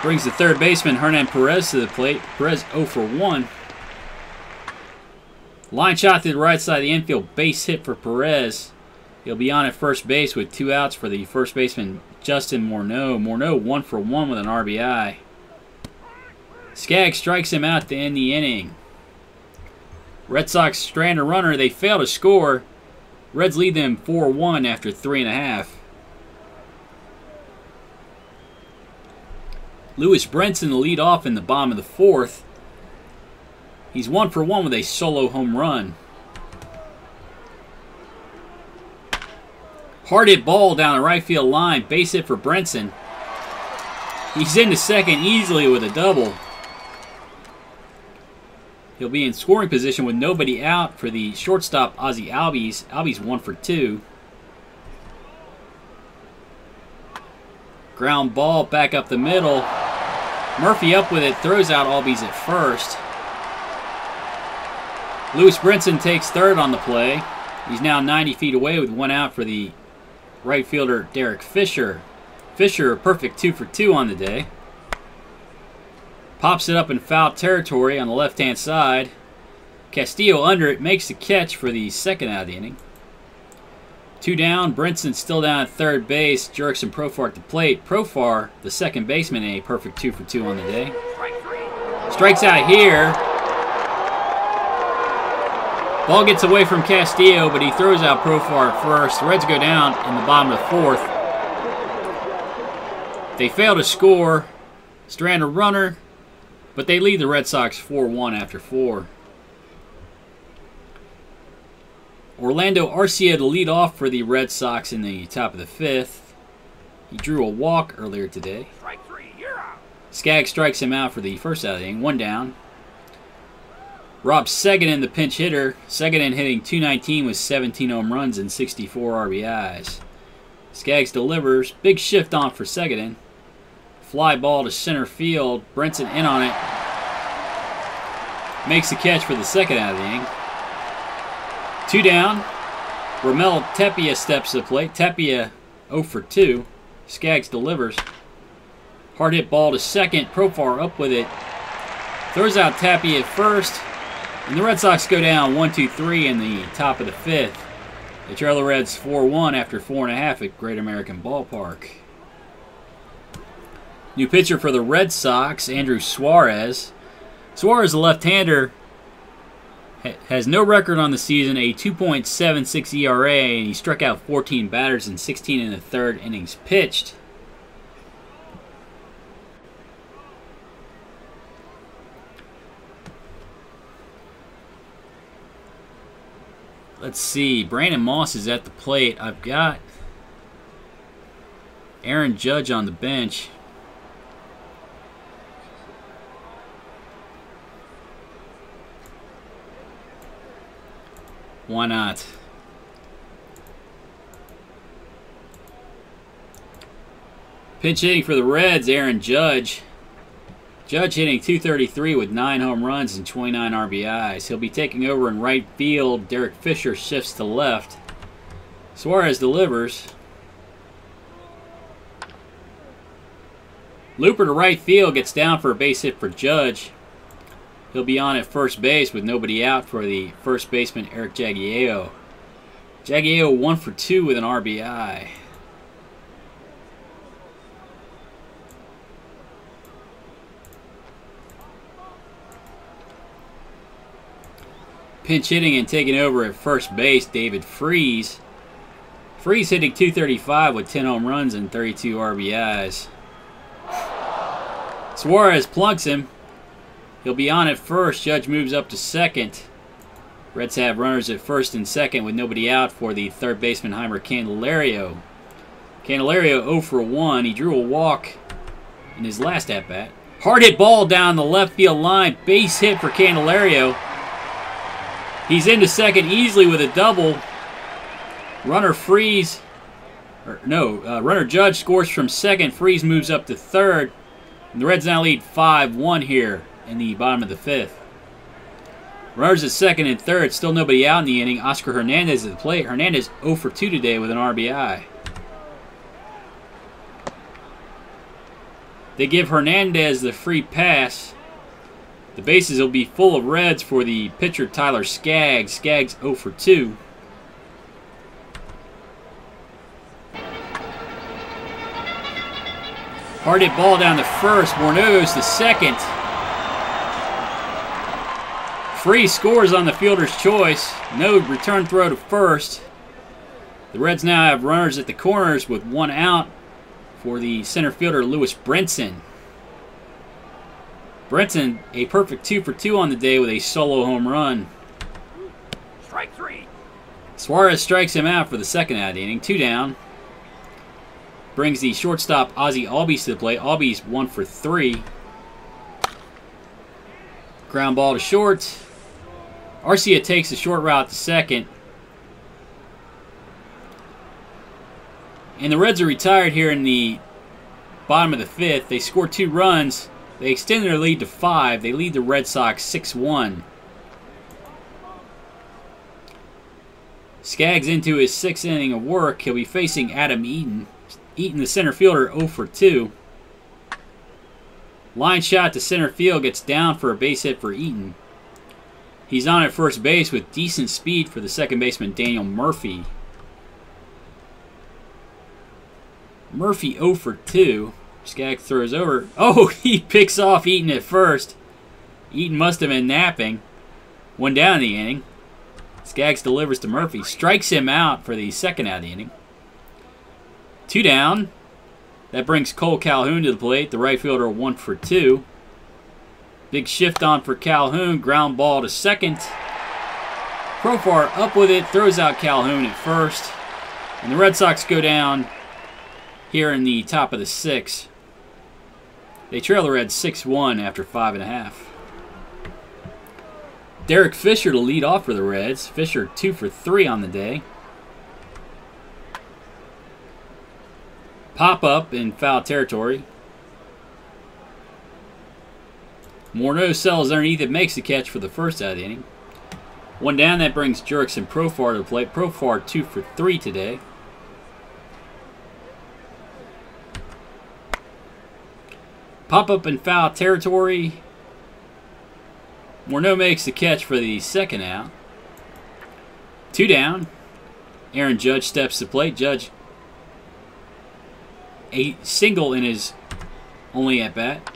Brings the third baseman, Hernan Perez, to the plate. Perez 0 for 1. Line shot to the right side of the infield. Base hit for Perez. He'll be on at first base with 2 outs for the first baseman, Justin Morneau. Morneau 1 for 1 with an RBI. Skaggs strikes him out to end the inning. Red Sox strand a runner. They fail to score. Reds lead them 4-1 after 3.5. Lewis Brinson to lead off in the bottom of the 4th. He's 1 for 1 with a solo home run. Hard hit ball down the right field line. Base hit for Brinson. He's into second easily with a double. He'll be in scoring position with nobody out for the shortstop, Ozzie Albies. Albies 1 for 2. Ground ball back up the middle. Murphy up with it, throws out Albies at first. Lewis Brinson takes third on the play. He's now 90 feet away with 1 out for the right fielder, Derek Fisher. Fisher, a perfect 2 for 2 on the day. Pops it up in foul territory on the left-hand side. Castillo under it, makes the catch for the second out of the inning. 2 down, Brinson still down at third base. Jurickson Profar at the plate. Profar, the second baseman, a perfect 2 for 2 on the day. Strikes out here. Ball gets away from Castillo, but he throws out Profar at first. The Reds go down in the bottom of the 4th. They fail to score. Strand a runner, but they lead the Red Sox 4-1 after 4. Orlando Arcia to lead off for the Red Sox in the top of the 5th. He drew a walk earlier today. Strike 3, you're out. Skaggs strikes him out for the first out of the inning. 1 down. Rob Seguin, the pinch hitter. Seguin hitting .219 with 17 home runs and 64 RBIs. Skaggs delivers. Big shift on for Seguin. Fly ball to center field. Brinson in on it. Makes the catch for the second out of the inning. 2 down. Ramel Tapia steps to the plate. Tapia 0 for 2. Skaggs delivers. Hard hit ball to second. Profar up with it. Throws out Tapia at first. And the Red Sox go down 1-2-3 in the top of the 5th. They trail the Reds 4-1 after 4.5 at Great American Ballpark. New pitcher for the Red Sox, Andrew Suarez. Suarez, a left-hander, has no record on the season, a 2.76 ERA, and he struck out 14 batters in 16 and a third innings pitched. Let's see. Brandon Moss is at the plate. I've got Aaron Judge on the bench. Why not? Pinch hitting for the Reds, Aaron Judge. Judge hitting .233 with 9 home runs and 29 RBIs. He'll be taking over in right field. Derek Fisher shifts to left. Suarez delivers. Looper to right field, gets down for a base hit for Judge. He'll be on at first base with nobody out for the first baseman, Eric Jagiello. Jagiello 1 for 2 with an RBI. Pinch hitting and taking over at first base, David Freese. Freese hitting .235 with 10 home runs and 32 RBIs. Suarez plunks him. He'll be on at first. Judge moves up to second. Reds have runners at first and second with nobody out for the third baseman, Heimer Candelario. Candelario 0 for 1. He drew a walk in his last at-bat. Hard hit ball down the left field line. Base hit for Candelario. He's into second easily with a double. Runner Judge scores from second. Freese moves up to third. And the Reds now lead 5-1 here in the bottom of the fifth. Runners at second and third. Still nobody out in the inning. Oscar Hernandez at the plate. Hernandez 0 for 2 today with an RBI. They give Hernandez the free pass. The bases will be full of Reds for the pitcher Tyler Skaggs. Skaggs 0 for 2. Hard hit ball down to first. Morneau's to second. Freese scores on the fielder's choice. No return throw to first. The Reds now have runners at the corners with 1 out for the center fielder Lewis Brinson. Brinson, a perfect 2 for 2 on the day with a solo home run. Strike 3. Suarez strikes him out for the second out of the inning. 2 down. Brings the shortstop Ozzie Albies to the plate. Albies 1 for 3. Ground ball to short. Arcia takes a short route to second. And the Reds are retired here in the bottom of the fifth. They score 2 runs. They extend their lead to 5. They lead the Red Sox 6-1. Skaggs into his 6th inning of work. He'll be facing Adam Eaton. Eaton, the center fielder, 0 for 2. Line shot to center field, gets down for a base hit for Eaton. He's on at first base with decent speed for the second baseman, Daniel Murphy. Murphy 0 for 2. Skaggs throws over. Oh, he picks off Eaton at first. Eaton must have been napping. 1 down in the inning. Skaggs delivers to Murphy. Strikes him out for the second out of the inning. 2 down. That brings Cole Calhoun to the plate. The right fielder 1 for 2. Big shift on for Calhoun. Ground ball to second. Profar up with it. Throws out Calhoun at first. And the Red Sox go down here in the top of the 6th. They trail the Reds 6-1 after 5.5. Derek Fisher to lead off for the Reds. Fisher 2 for 3 on the day. Pop up in foul territory. Morneau sells underneath it, makes the catch for the first out of the inning. 1 down, that brings Jurickson Profar to the plate. Profar 2 for 3 today. Pop up in foul territory. Morneau makes the catch for the second out. 2 down. Aaron Judge steps to the plate. Judge, a single in his only at-bat.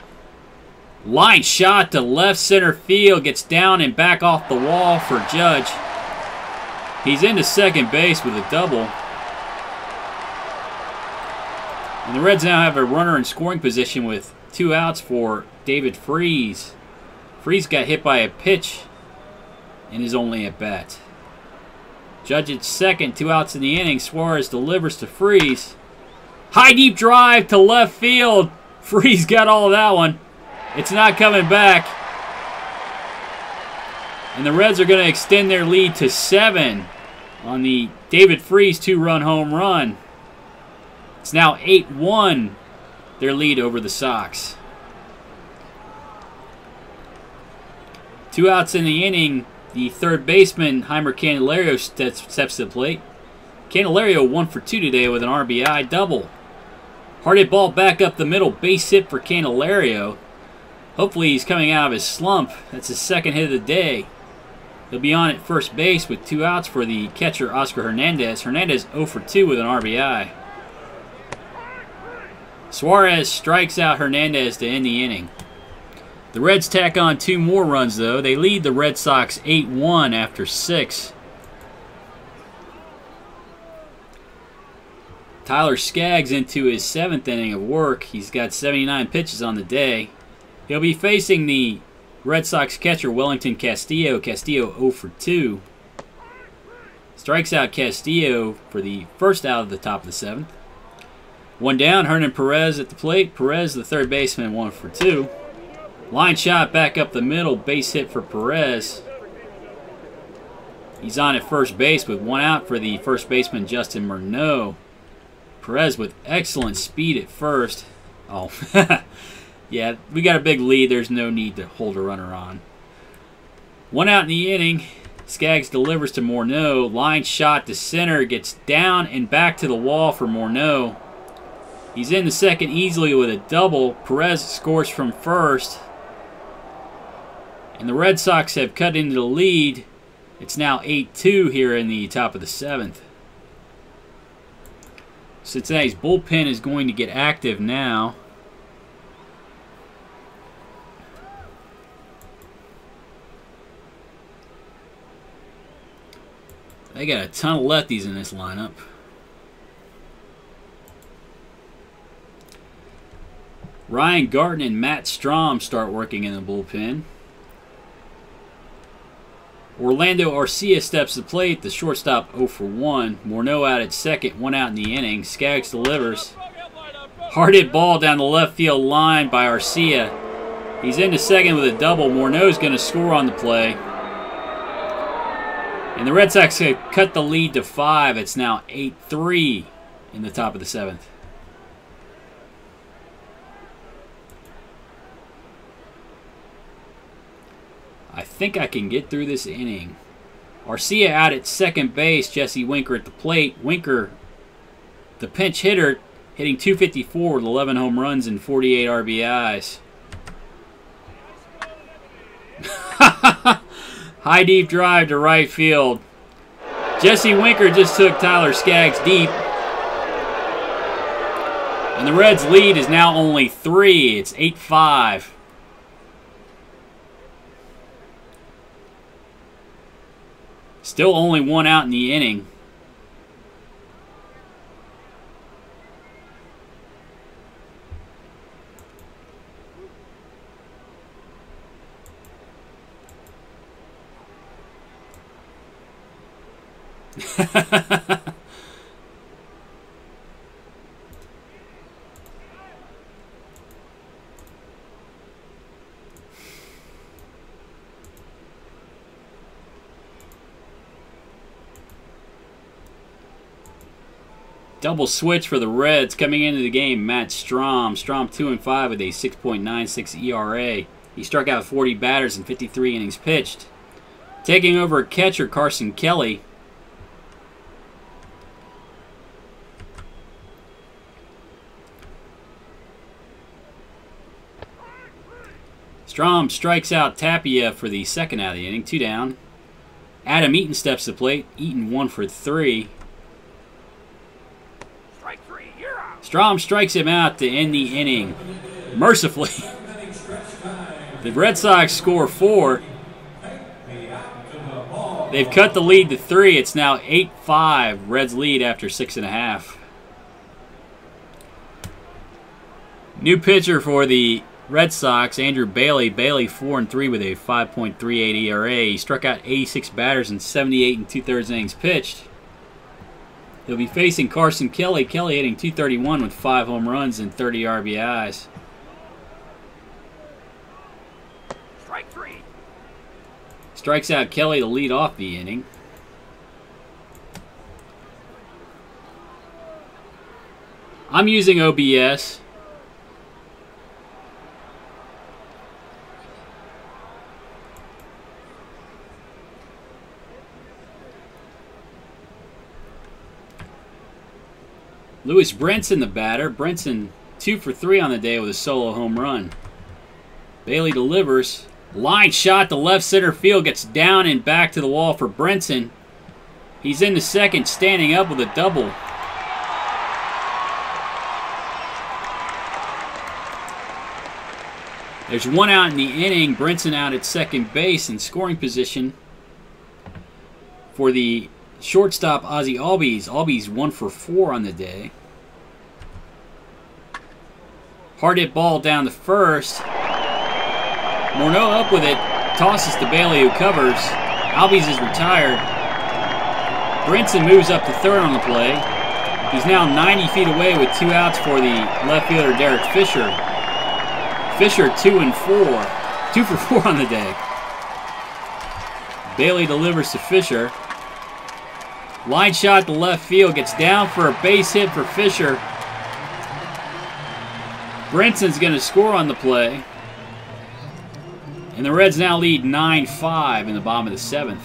Line shot to left center field. Gets down and back off the wall for Judge. He's into second base with a double. And the Reds now have a runner in scoring position with 2 outs for David Freese. Freese got hit by a pitch in his only at-bat. Judge at second, 2 outs in the inning. Suarez delivers to Freese. High deep drive to left field. Freese got all of that one. It's not coming back. And the Reds are going to extend their lead to 7 on the David Freese 2-run home run. It's now 8-1, their lead over the Sox. 2 outs in the inning. The third baseman, Heimer Candelario, steps to the plate. Candelario 1 for 2 today with an RBI double. Hard hit ball back up the middle. Base hit for Candelario. Hopefully he's coming out of his slump. That's his second hit of the day. He'll be on at first base with 2 outs for the catcher, Oscar Hernandez. Hernandez 0 for 2 with an RBI. Suarez strikes out Hernandez to end the inning. The Reds tack on 2 more runs, though. They lead the Red Sox 8-1 after 6. Tyler Skaggs into his 7th inning of work. He's got 79 pitches on the day. He'll be facing the Red Sox catcher, Wellington Castillo. Castillo 0 for 2. Strikes out Castillo for the first out of the top of the 7th. 1 down, Hernan Perez at the plate. Perez, the third baseman, 1 for 2. Line shot back up the middle. Base hit for Perez. He's on at first base with 1 out for the first baseman, Justin Murneaux. Perez with excellent speed at first. Oh, yeah, we got a big lead. There's no need to hold a runner on. 1 out in the inning. Skaggs delivers to Morneau. Line shot to center. Gets down and back to the wall for Morneau. He's in the second easily with a double. Perez scores from first. And the Red Sox have cut into the lead. It's now 8-2 here in the top of the 7th. Cincinnati's bullpen is going to get active now. They got a ton of lefties in this lineup. Ryan Garten and Matt Strahm start working in the bullpen. Orlando Arcia steps to the plate. The shortstop 0 for 1. Morneau out at second, 1 out in the inning. Skaggs delivers. Hard hit ball down the left field line by Arcia. He's into second with a double. Morneau's going to score on the play. And the Red Sox have cut the lead to 5. It's now 8-3 in the top of the 7th. I think I can get through this inning. Arcia out at second base. Jesse Winker at the plate. Winker, the pinch hitter, hitting .254 with 11 home runs and 48 RBIs. High deep drive to right field. Jesse Winker just took Tyler Skaggs deep. And the Reds' lead is now only 3. It's 8-5. Still only 1 out in the inning. Double switch for the Reds coming into the game. Matt Strahm. Strahm 2-5 with a 6.96 ERA. He struck out 40 batters in 53 innings pitched. Taking over catcher Carson Kelly. Strahm strikes out Tapia for the second out of the inning. 2 down. Adam Eaton steps to the plate. Eaton 1 for 3. Strahm strikes him out to end the inning. Mercifully. The Red Sox score 4. They've cut the lead to 3. It's now 8-5. Reds lead after 6.5. New pitcher for the Red Sox, Andrew Bailey. Bailey 4-3 with a 5.38 ERA. He struck out 86 batters in 78 2/3 innings pitched. He'll be facing Carson Kelly. Kelly hitting .231 with 5 home runs and 30 RBIs. Strike 3. Strikes out Kelly to lead off the inning. I'm using OBS. Lewis Brinson, the batter. Brinson 2 for 3 on the day with a solo home run. Bailey delivers. Line shot to left center field. Gets down and back to the wall for Brinson. He's in the second, standing up with a double. There's one out in the inning. Brinson out at second base in scoring position for the shortstop, Ozzie Albies. Albies 1 for 4 on the day. Hard hit ball down the first. Morneau up with it. Tosses to Bailey, who covers. Albies is retired. Brinson moves up to third on the play. He's now 90 feet away with 2 outs for the left fielder, Derek Fisher. Fisher 2 for 4 on the day. Bailey delivers to Fisher. Line shot to left field. Gets down for a base hit for Fisher. Brinson's going to score on the play. And the Reds now lead 9-5 in the bottom of the 7th.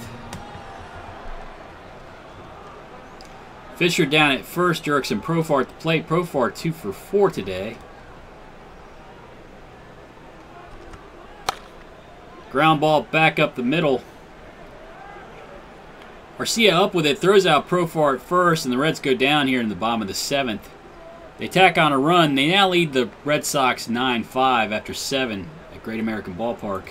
Fisher down at first. Jurickson Profar at the plate. Profar 2 for 4 today. Ground ball back up the middle. Garcia up with it, throws out Profar at first, and the Reds go down here in the bottom of the 7th. They tack on a run. They now lead the Red Sox 9-5 after 7 at Great American Ballpark.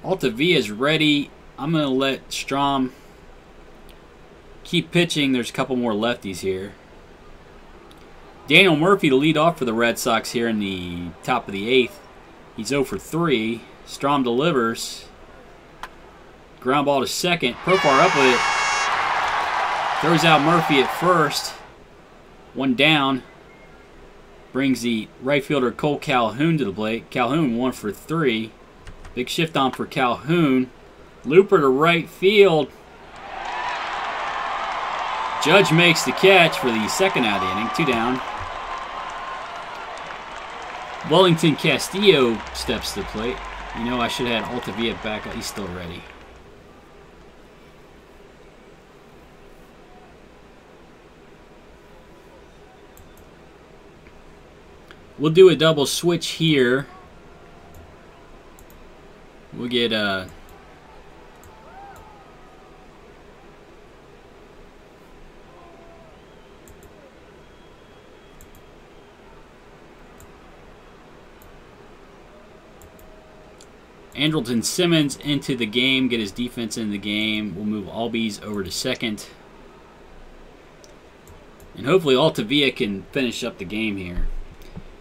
Altavia's ready. I'm going to let Strom keep pitching. There's a couple more lefties here. Daniel Murphy to lead off for the Red Sox here in the top of the 8th. He's 0 for 3. Strom delivers. Ground ball to second. Profar up with it. Throws out Murphy at first. 1 down. Brings the right fielder Cole Calhoun to the plate. Calhoun 1 for 3. Big shift on for Calhoun. Looper to right field. Judge makes the catch for the second out of the inning. 2 down. Wellington Castillo steps to the plate. You know, I should have had Altavia back. He's still ready. We'll do a double switch here. We'll get Andrelton Simmons into the game, get his defense in the game. We'll move Albies over to second. And hopefully Altavia can finish up the game here.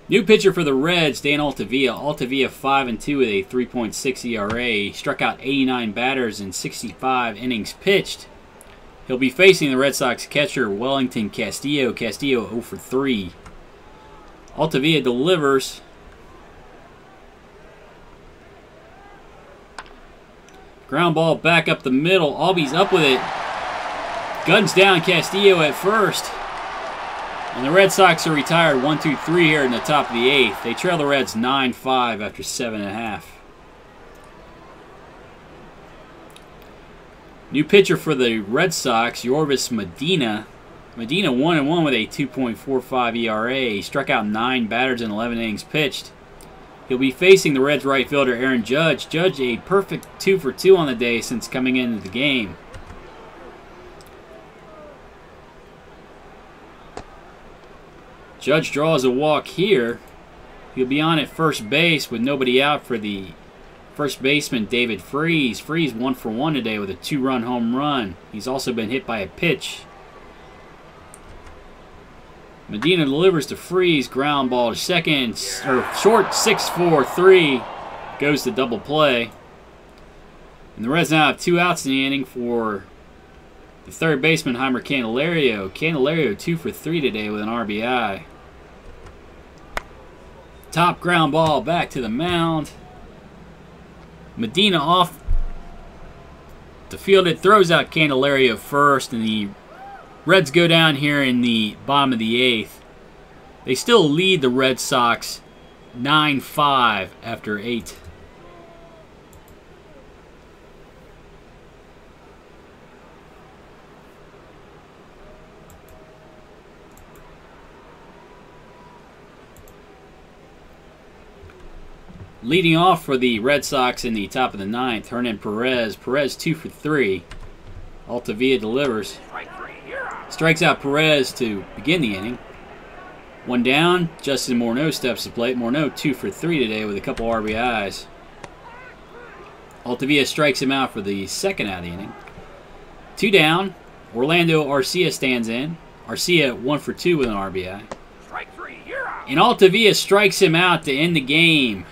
New pitcher for the Reds, Dan Altavia. Altavia 5-2 with a 3.6 ERA. He struck out 89 batters in 65 innings pitched. He'll be facing the Red Sox catcher, Wellington Castillo. Castillo 0 for 3. Altavia delivers. Ground ball back up the middle. Albies up with it. Guns down Castillo at first. And the Red Sox are retired 1-2-3 here in the top of the 8th. They trail the Reds 9-5 after 7.5. New pitcher for the Red Sox, Yorvis Medina. Medina 1-1 with a 2.45 ERA. He struck out 9 batters in 11 innings pitched. He'll be facing the Reds right fielder Aaron Judge. Judge a perfect 2 for 2 on the day since coming into the game. Judge draws a walk here. He'll be on at first base with nobody out for the first baseman David Freese. Freese 1 for 1 today with a 2-run home run. He's also been hit by a pitch. Medina delivers to Freese. Ground ball to second. Or short 6-4-3. Goes to double play. And the Reds now have 2 outs in the inning for the third baseman, Heimer Candelario. Candelario 2 for 3 today with an RBI. Top ground ball back to the mound. Medina off the field. It throws out Candelario first, and the Reds go down here in the bottom of the 8th. They still lead the Red Sox 9-5 after 8. Leading off for the Red Sox in the top of the ninth, Hernan Perez. Perez 2 for 3. Altavilla delivers. Strike 3. You're out. Strikes out Perez to begin the inning. One down. Justin Morneau steps to the plate. Morneau 2 for 3 today with a couple RBIs. Altavilla strikes him out for the second out of the inning. 2 down. Orlando Arcia stands in. Arcia 1 for 2 with an RBI. Strike 3. You're out. And Altavilla strikes him out to end the game.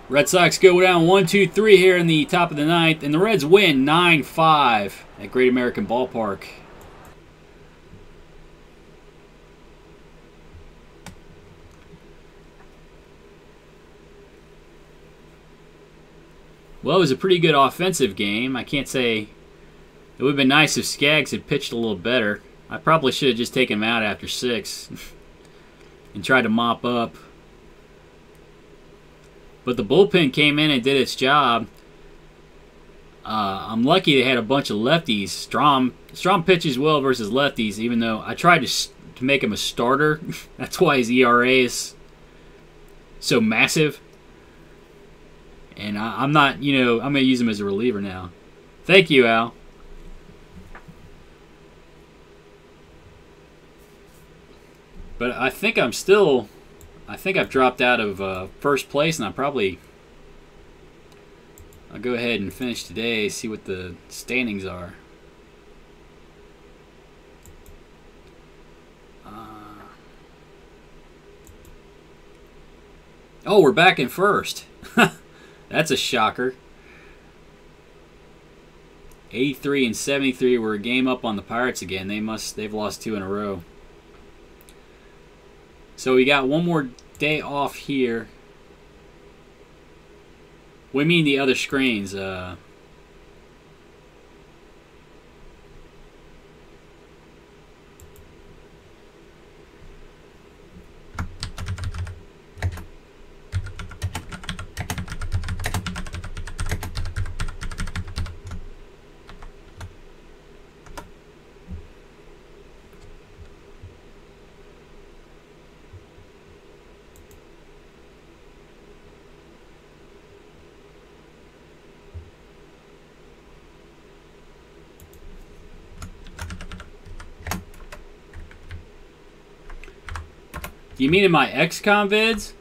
Red Sox go down 1-2-3 here in the top of the ninth, and the Reds win 9-5 at Great American Ballpark. Well, it was a pretty good offensive game. I can't say it would have been nice if Skaggs had pitched a little better. I probably should have just taken him out after 6 and tried to mop up. But the bullpen came in and did its job. I'm lucky they had a bunch of lefties. Strom pitches well versus lefties, even though I tried to make him a starter. That's why his ERA is so massive. And I'm not, you know, I'm going to use him as a reliever now. Thank you, Al. But I think I've dropped out of first place, and I'll go ahead and finish today, see what the standings are. Oh, we're back in first. That's a shocker. 83 and 73 were a game up on the Pirates again. They've lost 2 in a row. So we got one more day off here. We mean the other screens. You mean in my XCOM vids?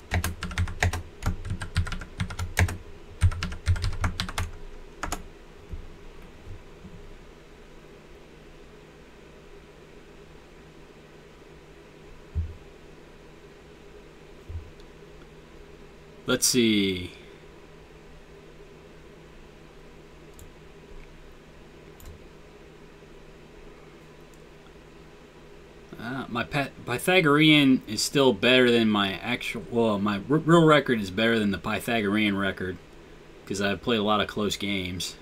Let's see. My Pythagorean is still better than my actual. Well, my real record is better than the Pythagorean record because I've played a lot of close games.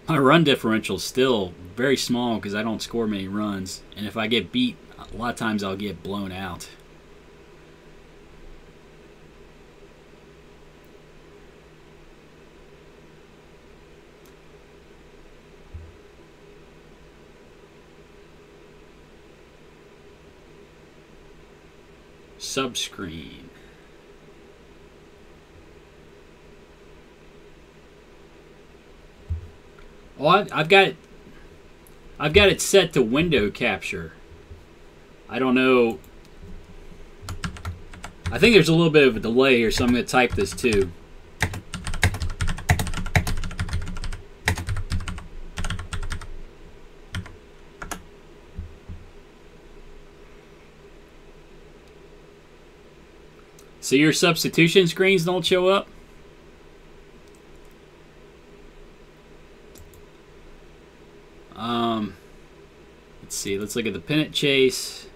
My run differential is still very small because I don't score many runs, and if I get beat, a lot of times I'll get blown out. Subscreen. Oh, I've got it set to window capture. I don't know. I think there's a little bit of a delay here, so I'm going to type this too. So your substitution screens don't show up? Let's see. Let's look at the pennant chase.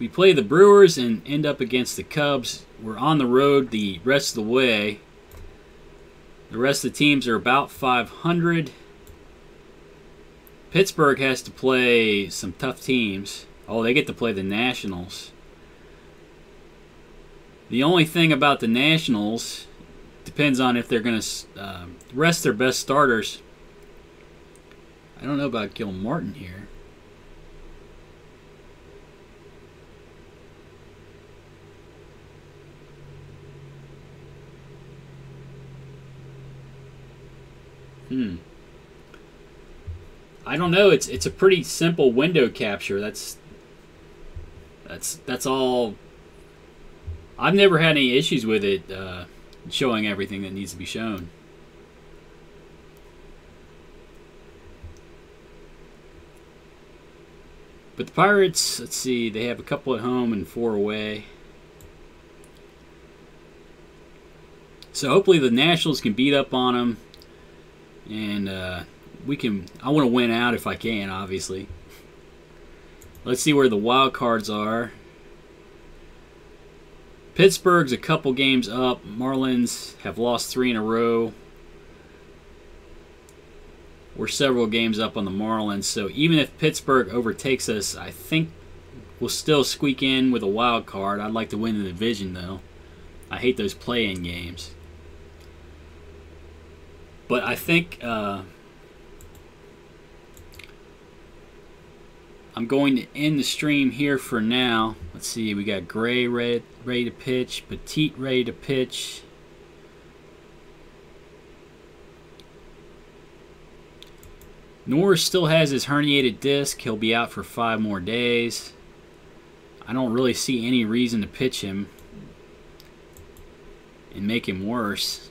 We play the Brewers and end up against the Cubs. We're on the road the rest of the way. The rest of the teams are about 500. Pittsburgh has to play some tough teams. Oh, they get to play the Nationals. The only thing about the Nationals depends on if they're going to rest their best starters. I don't know about Gil Martin here. I don't know. It's a pretty simple window capture. That's all. I've never had any issues with it showing everything that needs to be shown. But the Pirates, let's see, they have a couple at home and 4 away. So hopefully the Nationals can beat up on them, and we can. I want to win out if I can, obviously. Let's see where the wild cards are. Pittsburgh's a couple games up. Marlins have lost 3 in a row. We're several games up on the Marlins, so even if Pittsburgh overtakes us, I think we'll still squeak in with a wild card. I'd like to win the division, though. I hate those play-in games. But I think I'm going to end the stream here for now. Let's see, we got Gray ready to pitch, Petit ready to pitch. Norris still has his herniated disc. He'll be out for 5 more days. I don't really see any reason to pitch him and make him worse.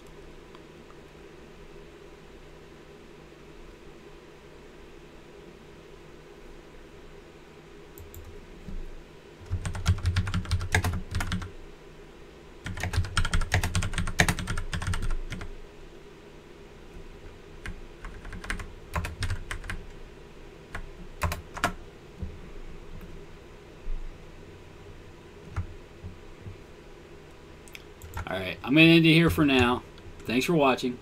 Alright, I'm going to end it here for now. Thanks for watching.